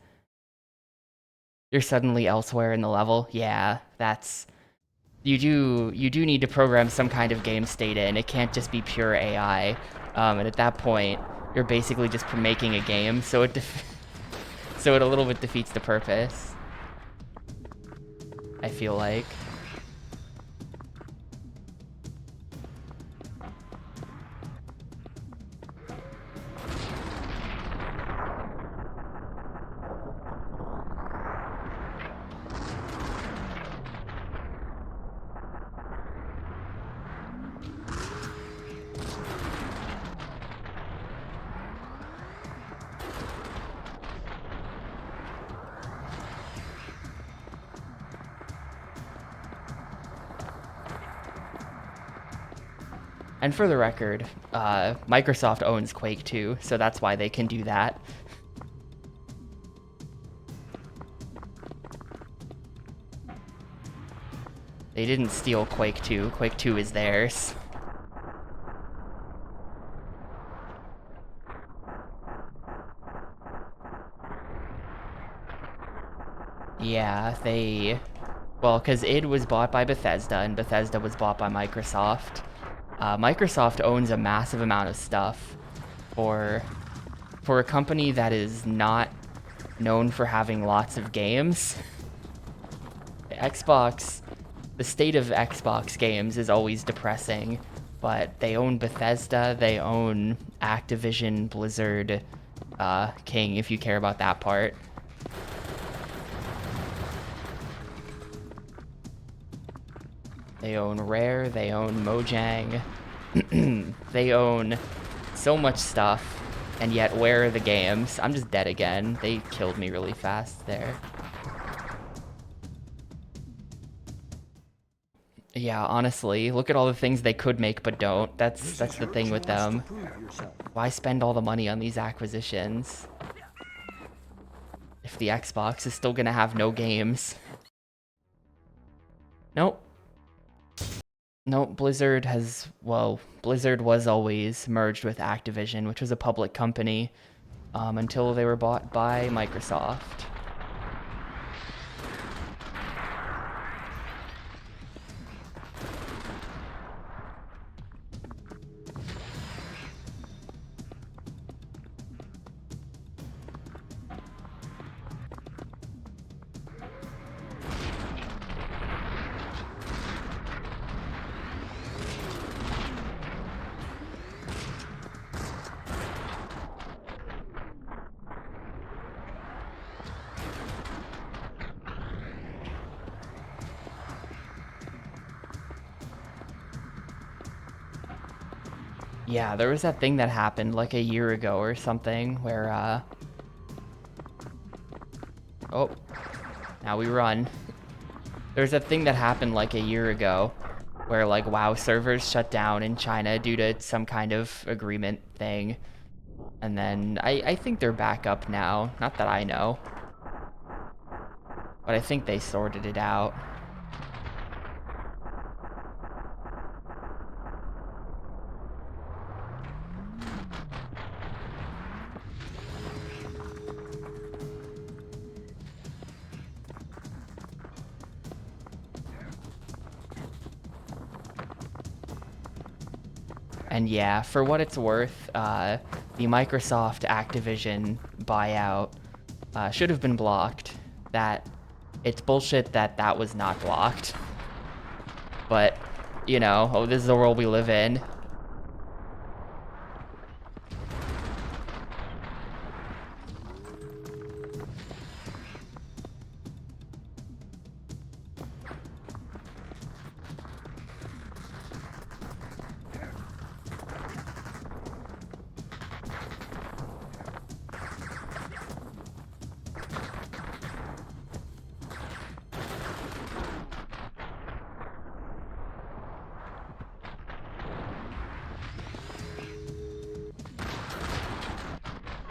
Speaker 1: You're suddenly elsewhere in the level. Yeah, that's... You do need to program some kind of game state in. It can't just be pure AI. And at that point, you're basically just making a game, so it a little bit defeats the purpose. I feel like. And for the record, Microsoft owns Quake 2, so that's why they can do that. They didn't steal Quake 2. Quake 2 is theirs. Yeah, well, because id was bought by Bethesda, and Bethesda was bought by Microsoft. Microsoft owns a massive amount of stuff. For a company that is not known for having lots of games, the state of Xbox games is always depressing, but they own Bethesda, they own Activision, Blizzard, King, if you care about that part. They own Rare, they own Mojang, they own so much stuff, and yet where are the games? I'm just dead again. They killed me really fast there. Yeah, honestly, look at all the things they could make but don't. That's the thing with them. Why spend all the money on these acquisitions if the Xbox is still gonna have no games? Nope. Nope, Blizzard was always merged with Activision, which was a public company, until they were bought by Microsoft. Yeah, there was that thing that happened like a year ago or something where, oh, now we run. There's that thing that happened like a year ago where like WoW servers shut down in China due to some kind of agreement thing. And then I think they're back up now. Not that I know. But I think they sorted it out. And yeah, for what it's worth, the Microsoft Activision buyout should have been blocked. It's bullshit that was not blocked. But, you know, this is the world we live in.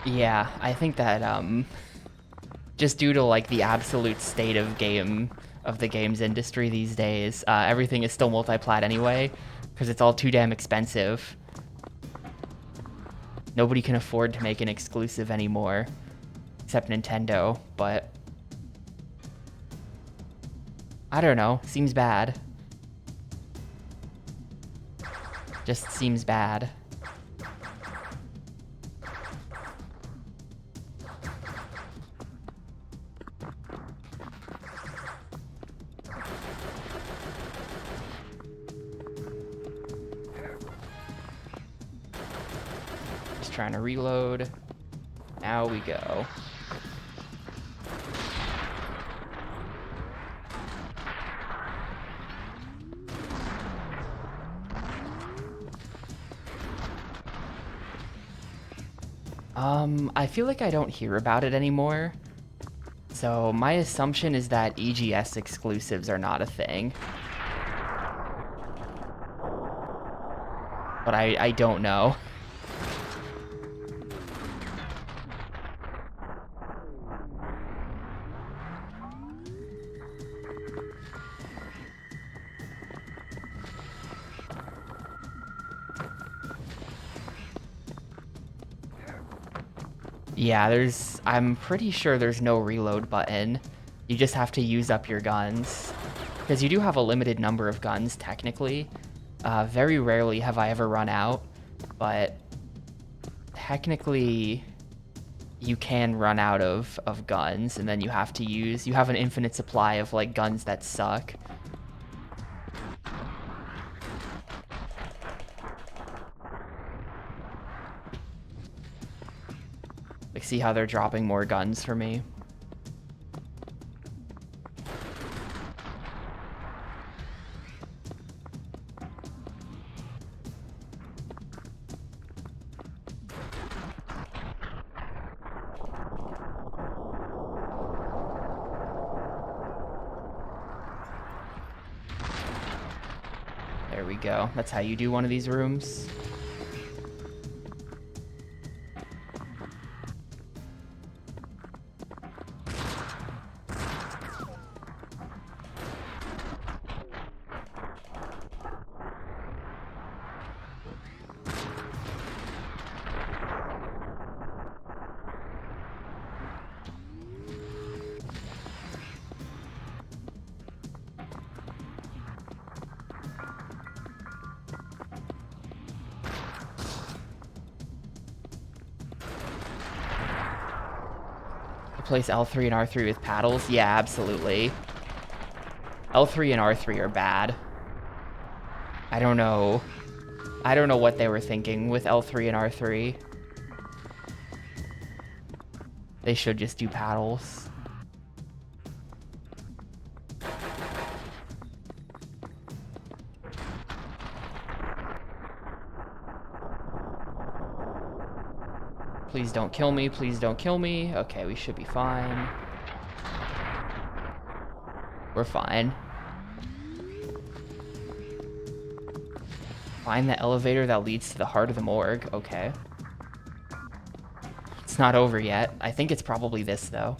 Speaker 1: Yeah, I think that just due to like the absolute state of the games industry these days, everything is still multi-plat anyway, because it's all too damn expensive. Nobody can afford to make an exclusive anymore, except Nintendo, but I don't know, seems bad. Just seems bad. Trying to reload. Now we go. I feel like I don't hear about it anymore. So my assumption is that EGS exclusives are not a thing. but I don't know. Yeah, I'm pretty sure there's no reload button. You just have to use up your guns. Because you do have a limited number of guns, technically. Very rarely have I ever run out, but technically you can run out of guns, and then you have an infinite supply of, like, guns that suck. Like, see how they're dropping more guns for me? There we go. That's how you do one of these rooms. Replace L3 and R3 with paddles? Yeah, absolutely. L3 and R3 are bad. I don't know what they were thinking with L3 and R3. They should just do paddles. Please don't kill me, please don't kill me. Okay, we should be fine. We're fine. Find the elevator that leads to the heart of the morgue. Okay. It's not over yet. I think it's probably this, though.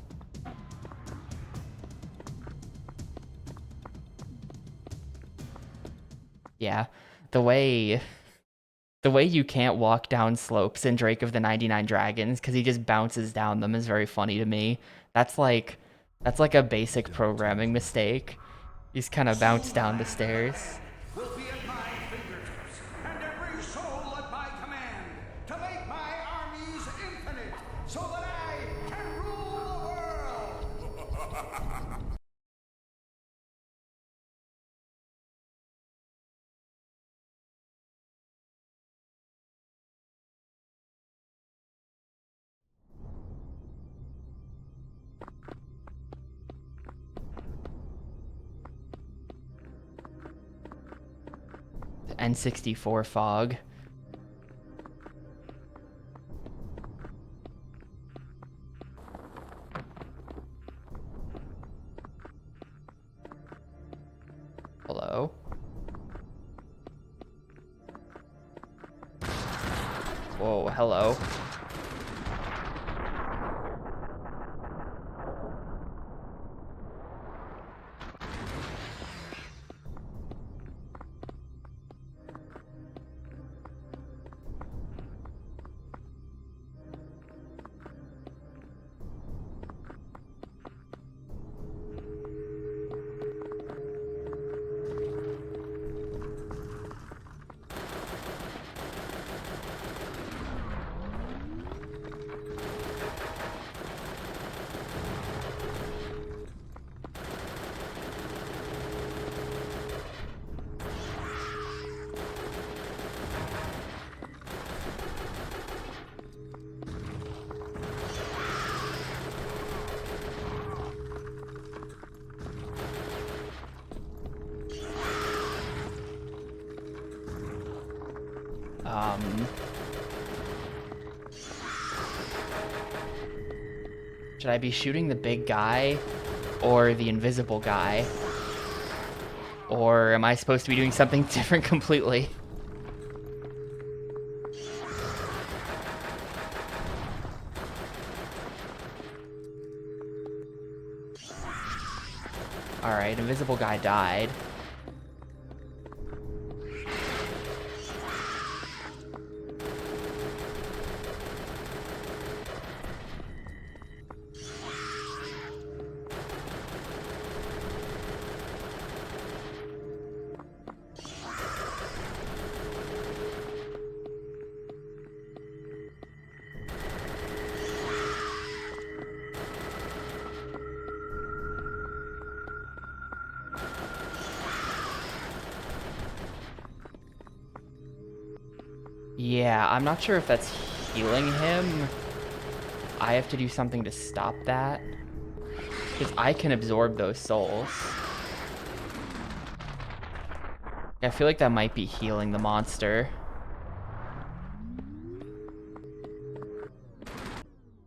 Speaker 1: Yeah. The way you can't walk down slopes in Drake of the 99 Dragons because he just bounces down them is very funny to me. That's like a basic programming mistake. He's kind of bounced down the stairs.
Speaker 2: Will be at my fingertips, and every soul at my command, to make my armies infinite, so that I can rule the world.
Speaker 1: N64 fog. Hello? Whoa, hello. Should I be shooting the big guy or the invisible guy? Or am I supposed to be doing something different completely? Alright, invisible guy died. Yeah, I'm not sure if that's healing him. I have to do something to stop that. Because I can absorb those souls. I feel like that might be healing the monster.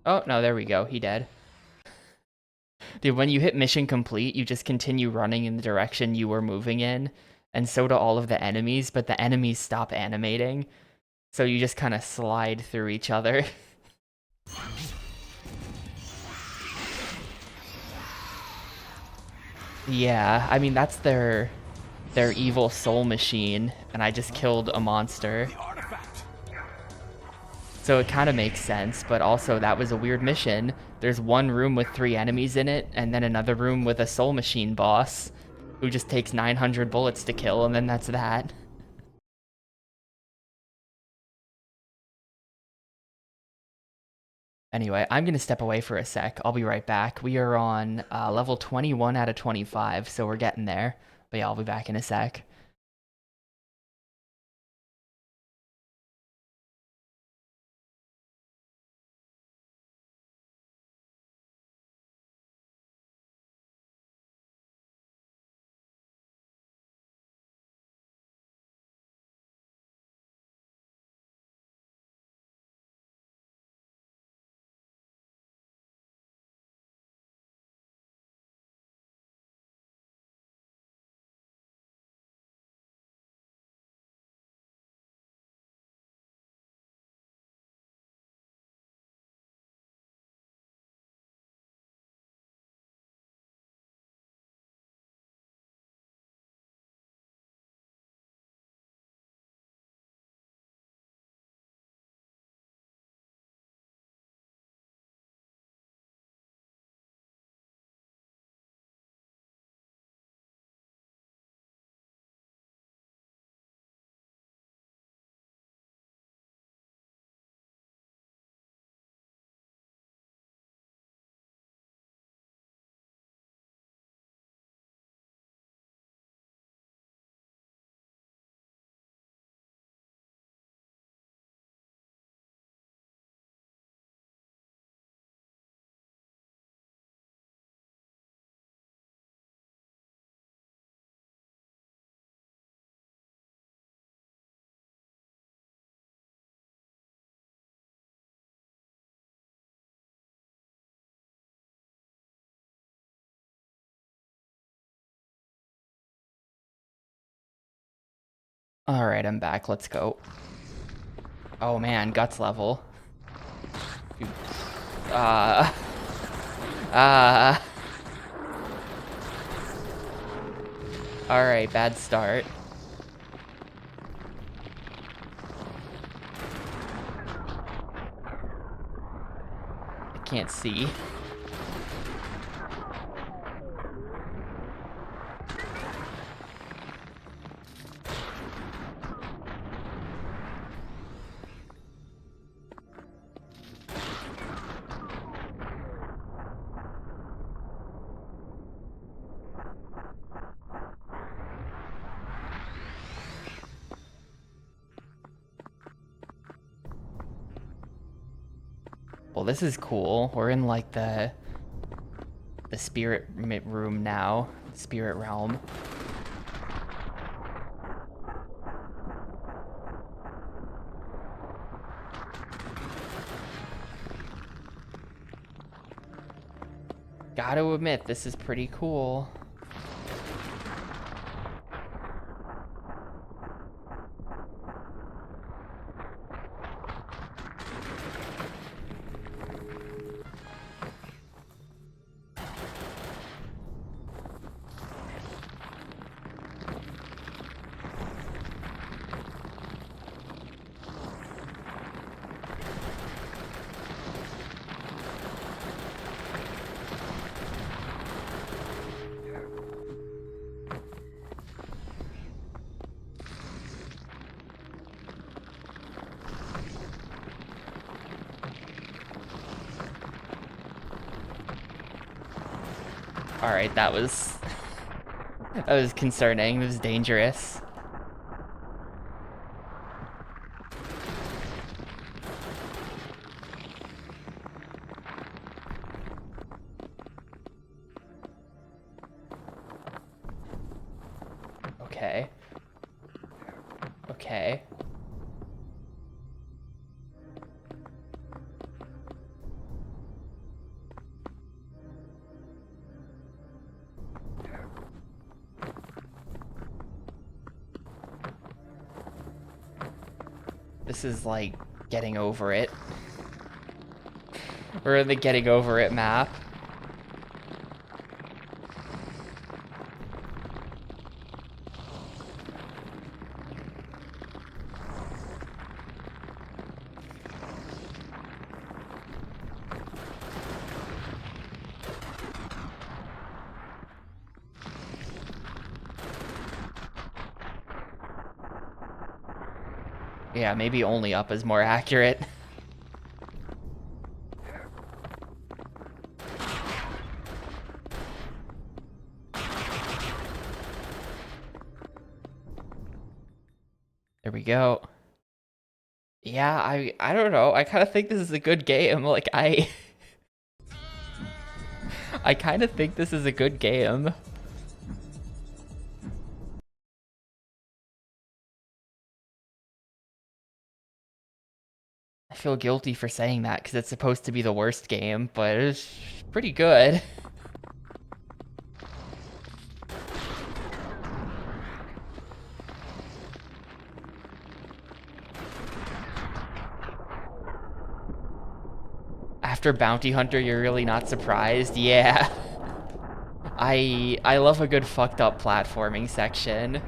Speaker 1: Oh, no, there we go. He dead. Dude, when you hit mission complete, you just continue running in the direction you were moving in. And so do all of the enemies, but the enemies stop animating. So you just kind of slide through each other. Yeah, I mean, that's their evil soul machine, and I just killed a monster. So it kind of makes sense, but also that was a weird mission. There's one room with 3 enemies in it, and then another room with a soul machine boss who just takes 900 bullets to kill, and then that's that. Anyway, I'm going to step away for a sec. I'll be right back. We are on level 21 out of 25, so we're getting there. But yeah, I'll be back in a sec. Alright, I'm back. Let's go. Oh man, guts level. Alright, bad start. I can't see. Well, this is cool. We're in like the spirit room now, spirit realm. Gotta admit, this is pretty cool. Alright, that was... that was concerning. It was dangerous. Okay. Okay. This is like getting over it. We're in the getting over it map. Yeah, maybe only up is more accurate. There we go. Yeah, I don't know. I kind of think this is a good game. Like, I kind of think this is a good game. I feel guilty for saying that because it's supposed to be the worst game, but it's pretty good. After Bounty Hunter, you're really not surprised? Yeah. I love a good fucked up platforming section.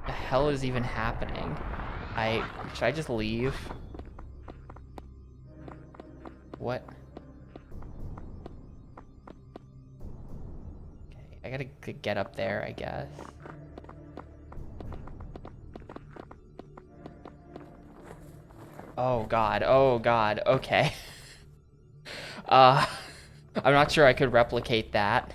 Speaker 1: The hell is even happening? Should I just leave? What? Okay, I gotta get up there, I guess. Oh god, okay. I'm not sure I could replicate that.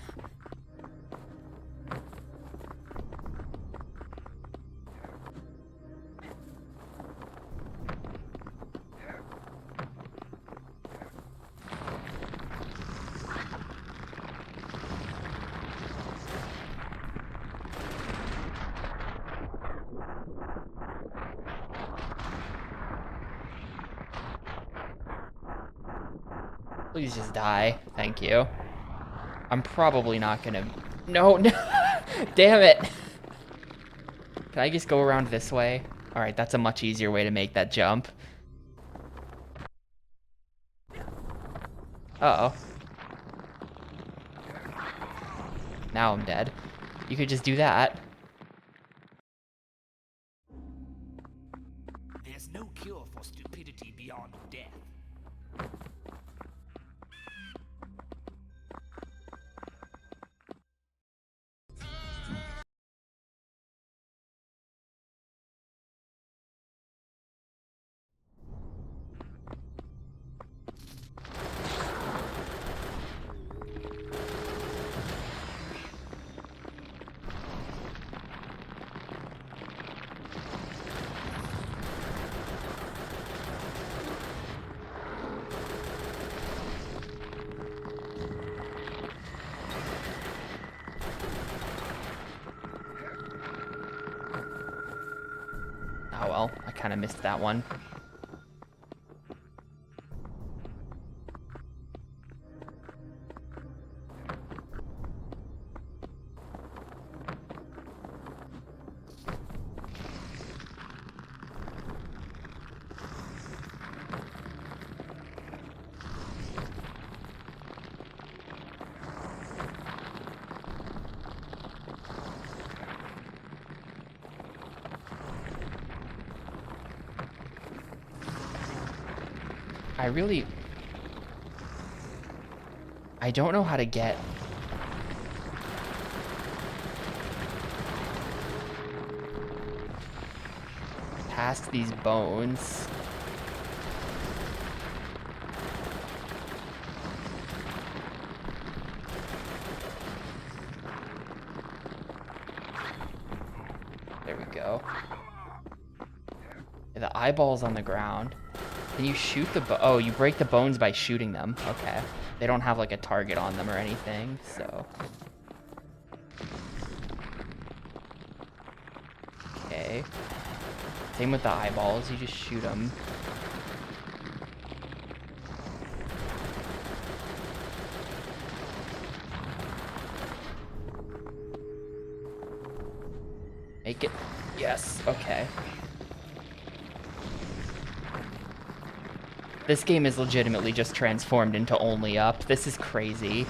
Speaker 1: Please just die. Thank you. I'm probably not gonna... No, no! Damn it! Can I just go around this way? Alright, that's a much easier way to make that jump. Uh-oh. Now I'm dead. You could just do that.
Speaker 6: There's no cure for stupidity beyond death.
Speaker 1: Oh well, I kind of missed that one. I don't know how to get past these bones. There we go. The eyeball's on the ground. Can you shoot the oh, you break the bones by shooting them. Okay. They don't have like a target on them or anything, so. Okay. Same with the eyeballs, you just shoot them. Make it. Yes, okay. This game is legitimately just transformed into only up. This is crazy.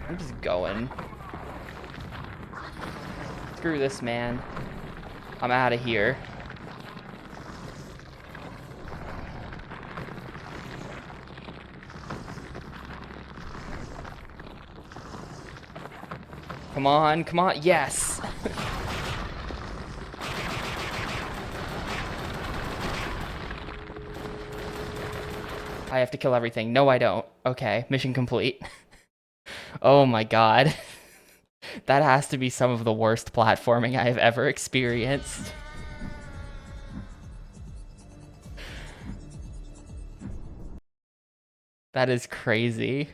Speaker 1: I'm just going. Screw this, man. I'm out of here. Come on, come on. Yes. I have to kill everything. No, I don't. Okay, mission complete. Oh my god. That has to be some of the worst platforming I have ever experienced. That is crazy.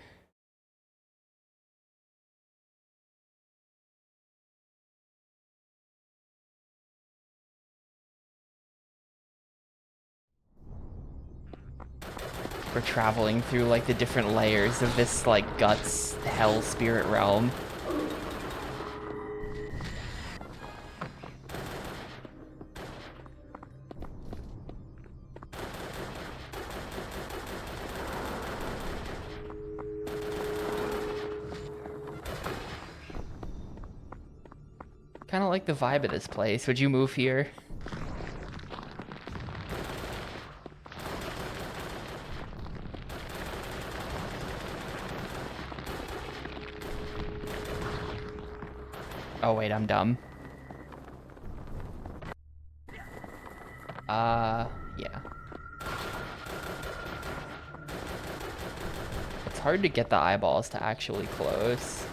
Speaker 1: We're traveling through like the different layers of this like guts hell spirit realm. Kind of like the vibe of this place. Would you move here? Oh wait, I'm dumb. Yeah. It's hard to get the eyeballs to actually close.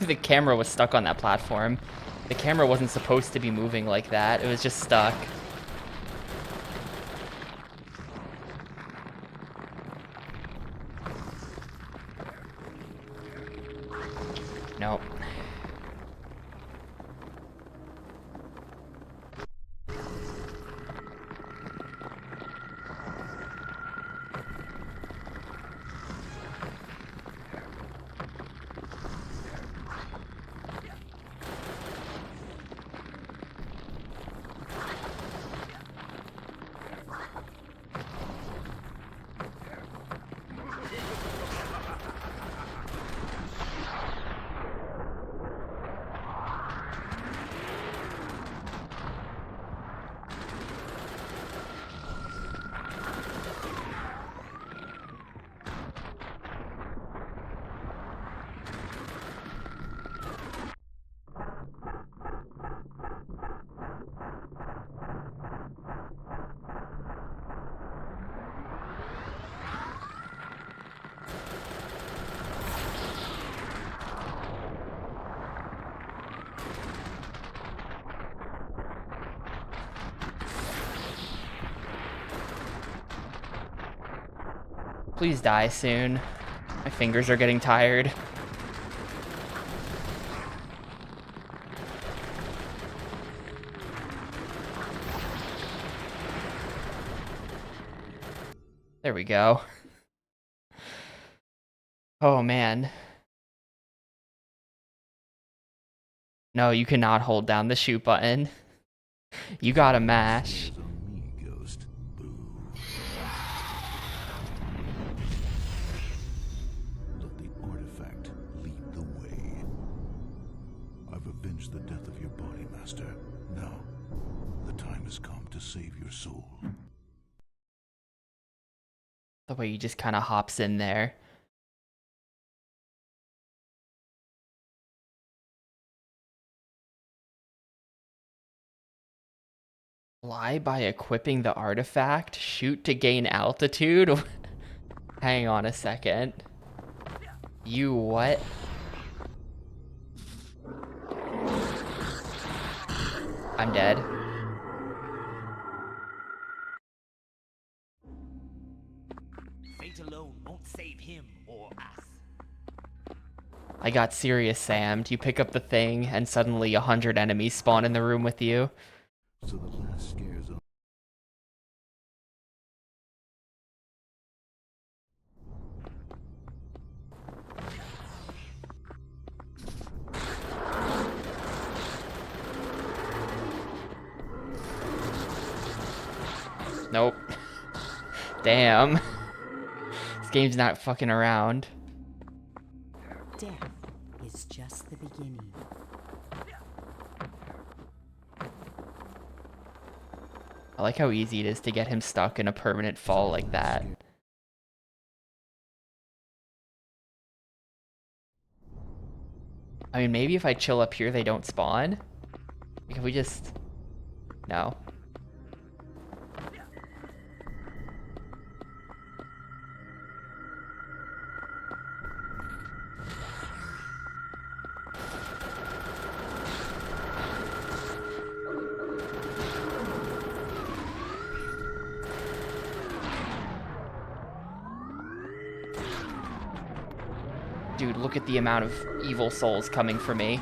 Speaker 1: The camera was stuck on that platform. The camera wasn't supposed to be moving like that. It was just stuck. Nope. Please die soon. My fingers are getting tired. There we go. Oh man. No, you cannot hold down the shoot button. You gotta mash.
Speaker 3: Stares on me, Ghost. Boo. Let the artifact lead the way. I've avenged the death of your body, Master. Now, the time has come to save your soul.
Speaker 1: The way he just kind of hops in there. Fly by equipping the artifact? Shoot to gain altitude? Hang on a second. You what? I'm dead.
Speaker 6: Fate alone won't save him or us.
Speaker 1: I got serious Sam'd. You pick up the thing and suddenly 100 enemies spawn in the room with you.
Speaker 3: So the last scare zone.
Speaker 1: Nope. Damn. This game's not fucking around.
Speaker 4: Death is just the beginning.
Speaker 1: I like how easy it is to get him stuck in a permanent fall like that. I mean, maybe if I chill up here, they don't spawn. Like, if we just... No. Dude, look at the amount of evil souls coming for me.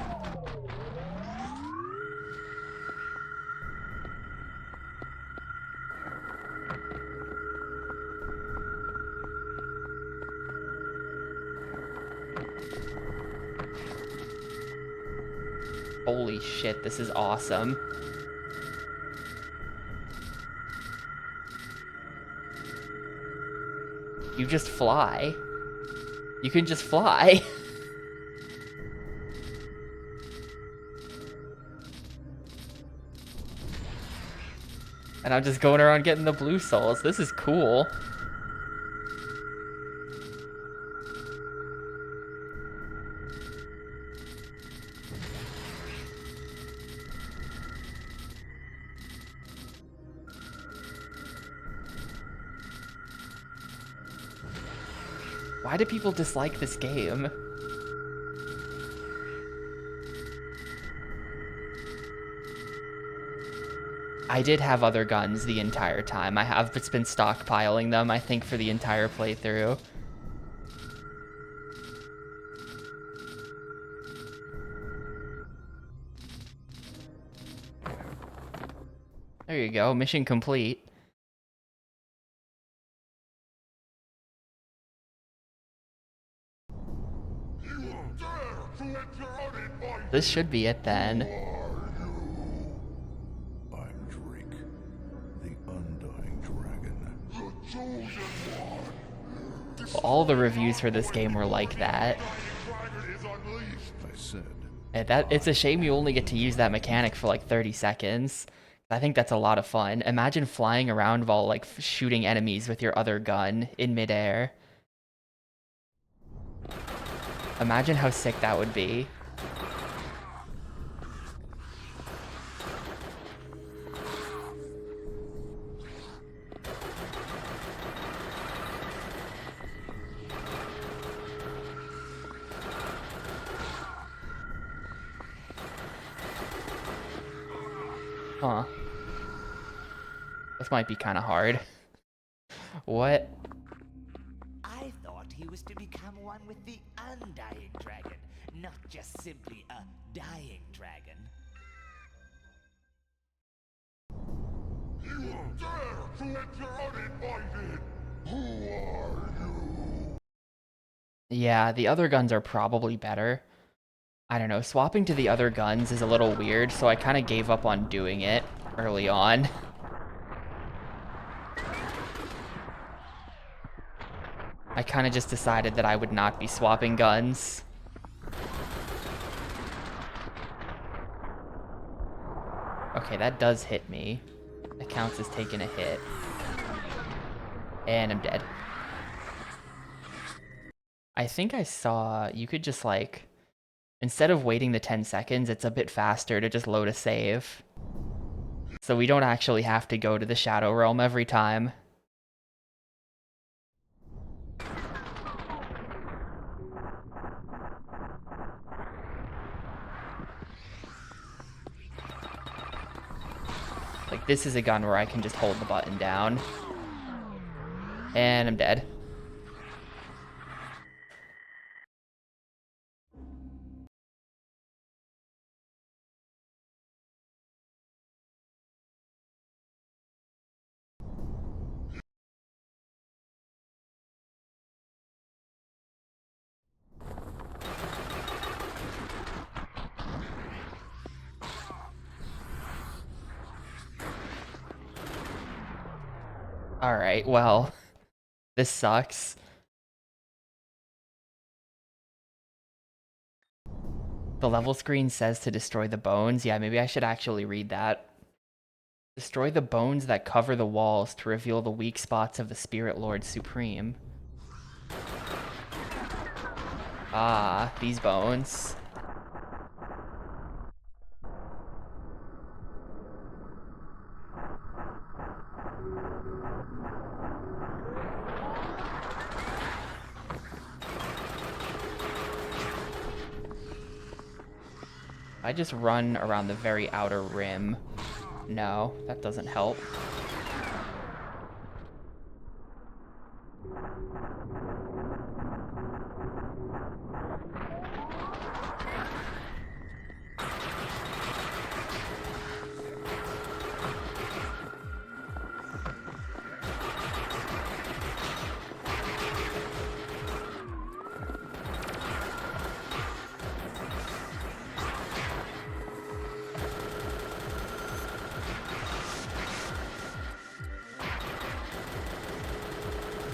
Speaker 1: Holy shit, this is awesome. You just fly. You can just fly. And I'm just going around getting the blue souls. This is cool. Why do people dislike this game? I did have other guns the entire time. I have just been stockpiling them, I think, for the entire playthrough. There you go, mission complete. This should be it then.
Speaker 3: I'm Drake, the Undying Dragon.
Speaker 1: All the reviews for this game were like that.
Speaker 3: I said,
Speaker 1: And it's a shame you only get to use that mechanic for like 30 seconds. I think that's a lot of fun. Imagine flying around while like shooting enemies with your other gun in midair. Imagine how sick that would be. Huh. This might be kind of hard. What?
Speaker 6: he was to become one with the Undying Dragon, not just simply a dying dragon.
Speaker 5: You dare to enter uninvited! Who are you?
Speaker 1: Yeah, the other guns are probably better. I don't know, swapping to the other guns is a little weird, so I kind of gave up on doing it early on. I kind of just decided that I would not be swapping guns. Okay, that does hit me. That counts as taking a hit. And I'm dead. I think I saw you could just like, instead of waiting the 10 seconds, it's a bit faster to just load a save. So we don't actually have to go to the Shadow Realm every time. Like, this is a gun where I can just hold the button down. And I'm dead. Alright, well, this sucks. The level screen says to destroy the bones. Yeah, maybe I should actually read that. Destroy the bones that cover the walls to reveal the weak spots of the Spirit Lord Supreme. Ah, these bones. I just run around the very outer rim. No, that doesn't help.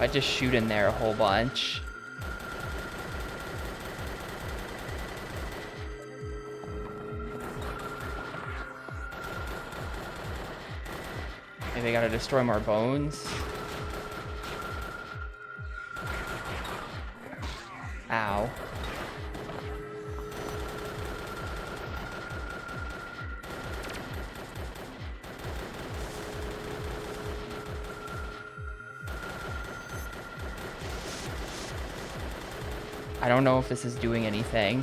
Speaker 1: I just shoot in there a whole bunch. Maybe I gotta destroy more bones. Ow. I don't know if this is doing anything.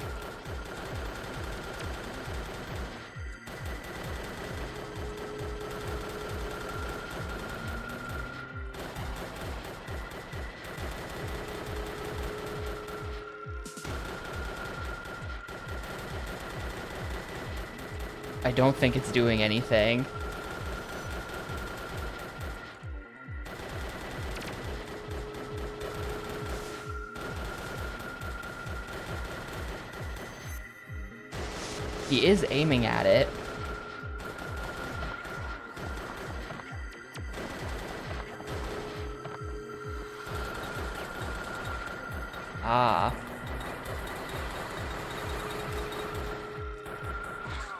Speaker 1: I don't think it's doing anything. He is aiming at it. Ah.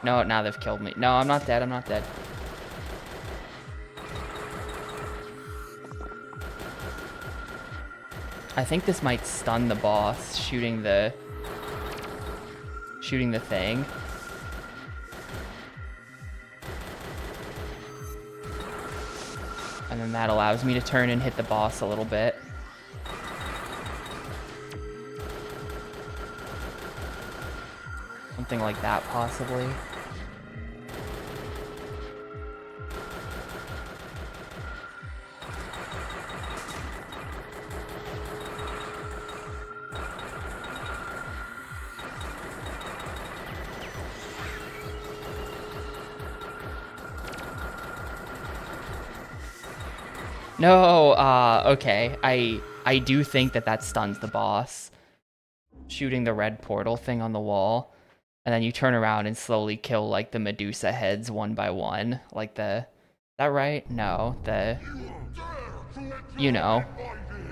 Speaker 1: No, now they've killed me. No, I'm not dead, I'm not dead. I think this might stun the boss, shooting the thing. And then that allows me to turn and hit the boss a little bit. Something like that, possibly. No, okay. I do think that stuns the boss. Shooting the red portal thing on the wall. And then you turn around and slowly kill, like, the Medusa heads one by one. Like the... Is that right? No, the... You know.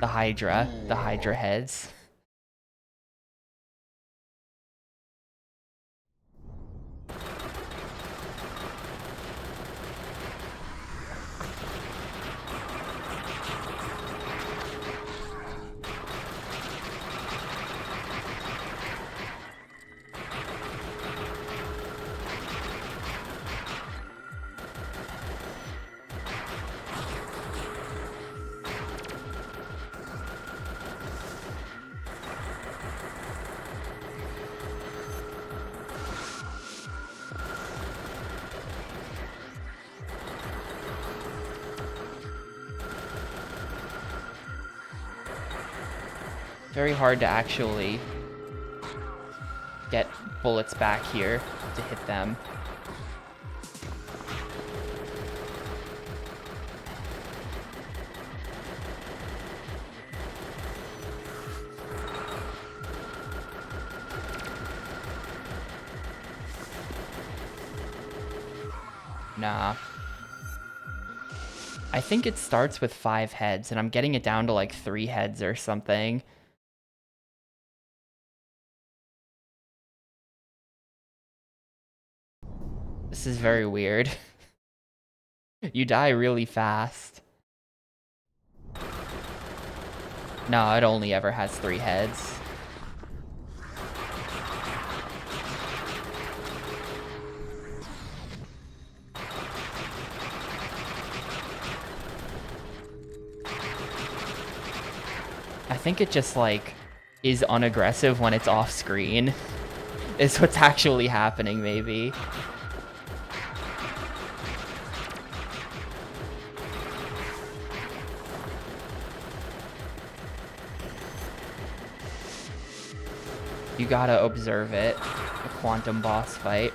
Speaker 1: The Hydra. The Hydra heads. Very hard to actually get bullets back here to hit them. Nah. I think it starts with 5 heads, and I'm getting it down to like 3 heads or something. This is very weird. You die really fast. No, it only ever has 3 heads. I think it just, like, is unaggressive when it's off screen. Is what's actually happening, maybe. You gotta observe it. A quantum boss fight.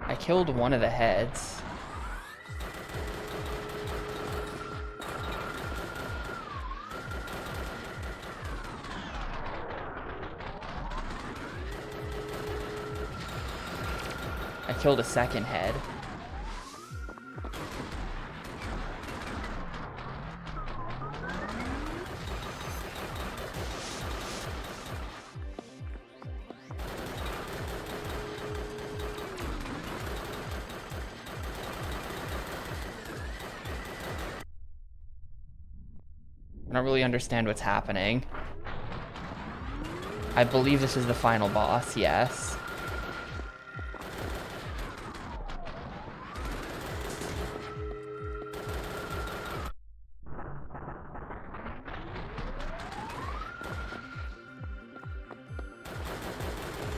Speaker 1: I killed one of the heads. I killed a second head. I don't really understand what's happening. I believe this is the final boss, yes.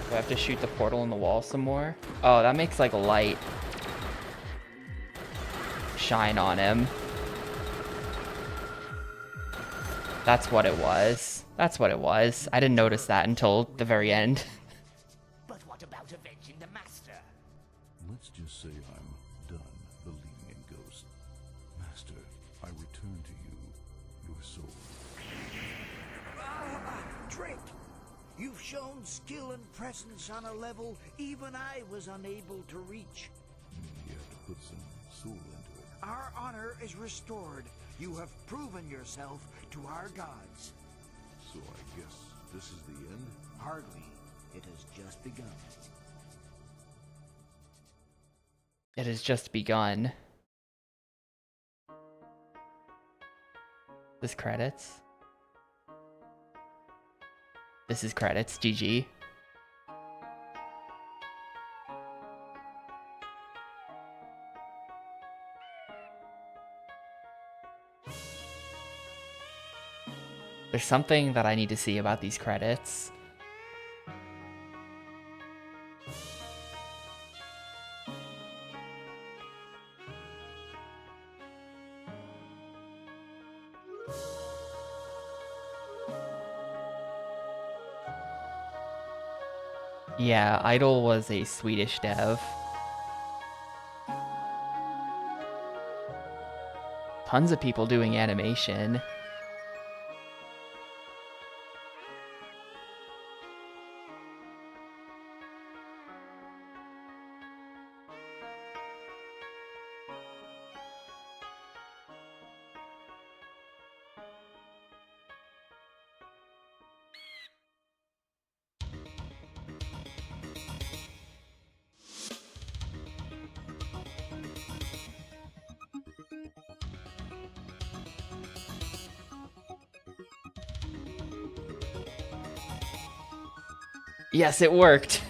Speaker 1: Do I have to shoot the portal in the wall some more? Oh, that makes like light shine on him. That's what it was. That's what it was. I didn't notice that until the very end.
Speaker 6: But what about avenging the Master?
Speaker 3: Let's just say I'm done believing in ghosts. Master, I return to you your soul.
Speaker 7: Drake, you've shown skill and presence on a level even I was unable to reach.
Speaker 3: You have to put some soul into it.
Speaker 7: Our honor is restored. You have proven yourself to our gods.
Speaker 3: So I guess this is the end?
Speaker 7: Hardly. It has just begun.
Speaker 1: It has just begun. This credits. This is credits. GG. There's something that I need to see about these credits. Yeah, Idol was a Swedish dev. Tons of people doing animation. Yes, it worked.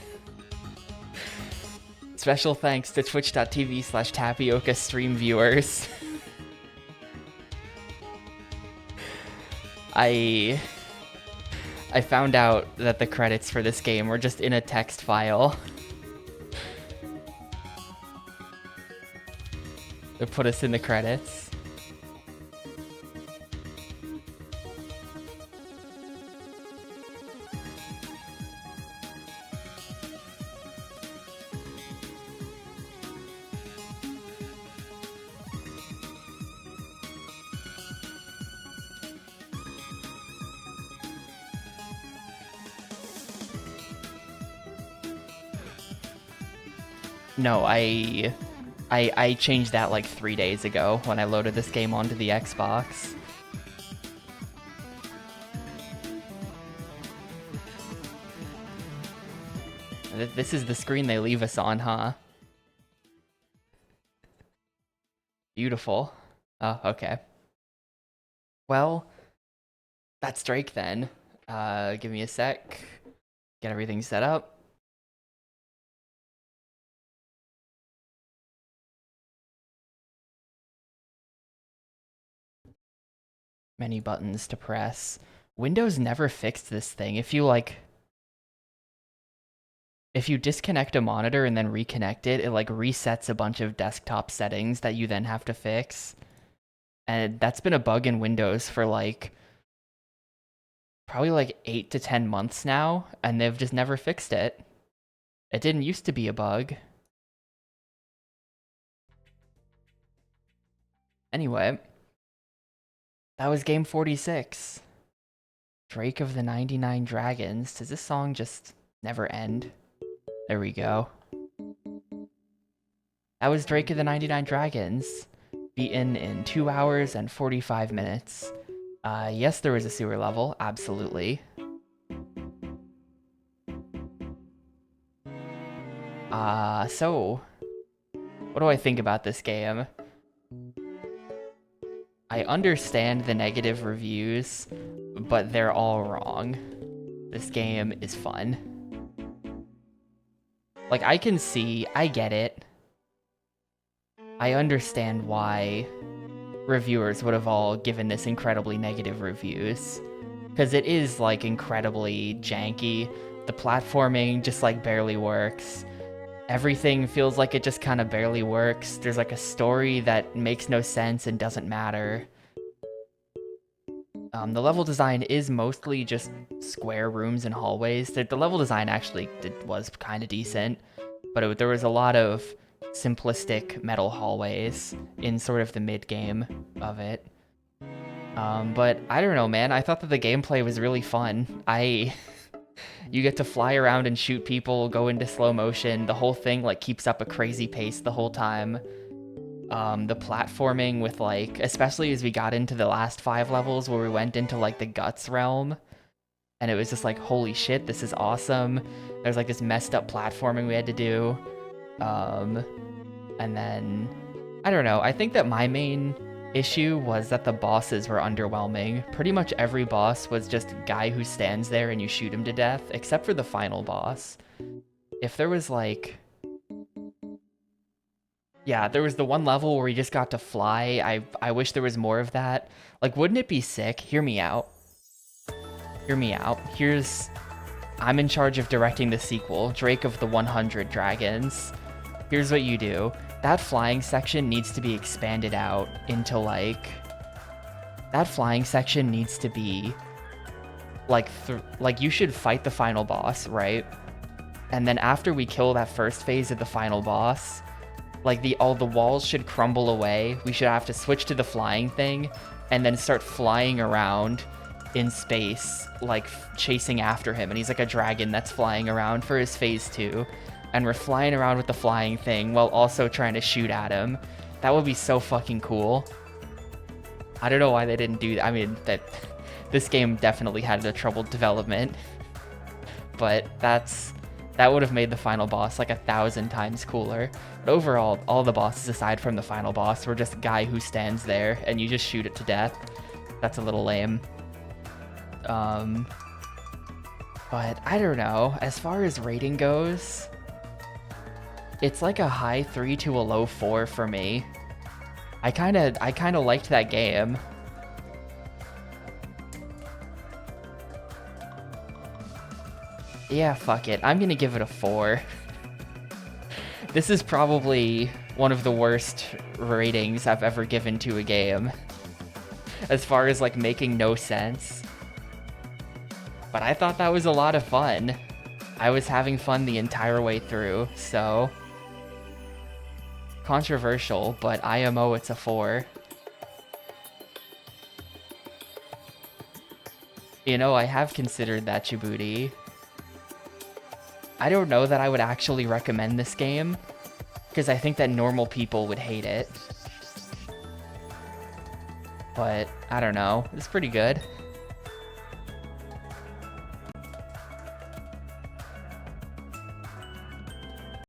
Speaker 1: Special thanks to twitch.tv/tapioca stream viewers. I found out that the credits for this game were just in a text file. They put us in the credits. No, I changed that like 3 days ago when I loaded this game onto the Xbox. This is the screen they leave us on, huh? Beautiful. Oh, okay. Well, that's Drake then. Give me a sec. Get everything set up. Many buttons to press. Windows never fixed this thing. If you disconnect a monitor and then reconnect it, it like resets a bunch of desktop settings that you then have to fix. And that's been a bug in Windows for like probably like 8 to 10 months now, and they've just never fixed it. It didn't used to be a bug. Anyway, that was game 46. Drake of the 99 Dragons. Does this song just never end? There we go. That was Drake of the 99 Dragons, beaten in 2 hours and 45 minutes. Yes, there was a sewer level, absolutely. So, what do I think about this game? I understand the negative reviews, but they're all wrong. This game is fun. Like, I can see, I get it. I understand why reviewers would have all given this incredibly negative reviews. Because it is, like, incredibly janky. The platforming just, like, barely works. Everything feels like it just kind of barely works. There's, like, a story that makes no sense and doesn't matter. The level design is mostly just square rooms and hallways. The level design actually was kind of decent, but there was a lot of simplistic metal hallways in sort of the mid-game of it. But I don't know, man. I thought that the gameplay was really fun. You get to fly around and shoot people, go into slow motion. The whole thing like keeps up a crazy pace the whole time. The platforming with like, especially as we got into the last 5 levels where we went into like the Guts realm, and it was just like, holy shit, this is awesome. There's like this messed up platforming we had to do. And then, I don't know, I think that my main issue was that the bosses were underwhelming. Pretty much every boss was just a guy who stands there and you shoot him to death, except for the final boss. If there was like... Yeah, there was the one level where we just got to fly. I wish there was more of that. Like, wouldn't it be sick? Hear me out. Hear me out. I'm in charge of directing the sequel, Drake of the 100 Dragons. Here's what you do. That flying section needs to be expanded out into, like... That flying section needs to be... Like, you should fight the final boss, right? And then after we kill that first phase of the final boss... Like, all the walls should crumble away. We should have to switch to the flying thing, and then start flying around in space, like, chasing after him. And he's like a dragon that's flying around for his phase 2. And we're flying around with the flying thing while also trying to shoot at him. That would be so fucking cool. I don't know why they didn't do that. I mean, this game definitely had a troubled development. But that would have made the final boss like 1,000 times cooler. But overall, all the bosses aside from the final boss were just a guy who stands there and you just shoot it to death. That's a little lame. But I don't know. As far as rating goes, it's like a high 3 to a low 4 for me. I kind of liked that game. Yeah, fuck it. I'm gonna give it a 4. This is probably one of the worst ratings I've ever given to a game. As far as, like, making no sense. But I thought that was a lot of fun. I was having fun the entire way through, so... Controversial, but IMO, it's a 4. You know, I have considered that, Djibouti. I don't know that I would actually recommend this game, because I think that normal people would hate it. But, I don't know. It's pretty good.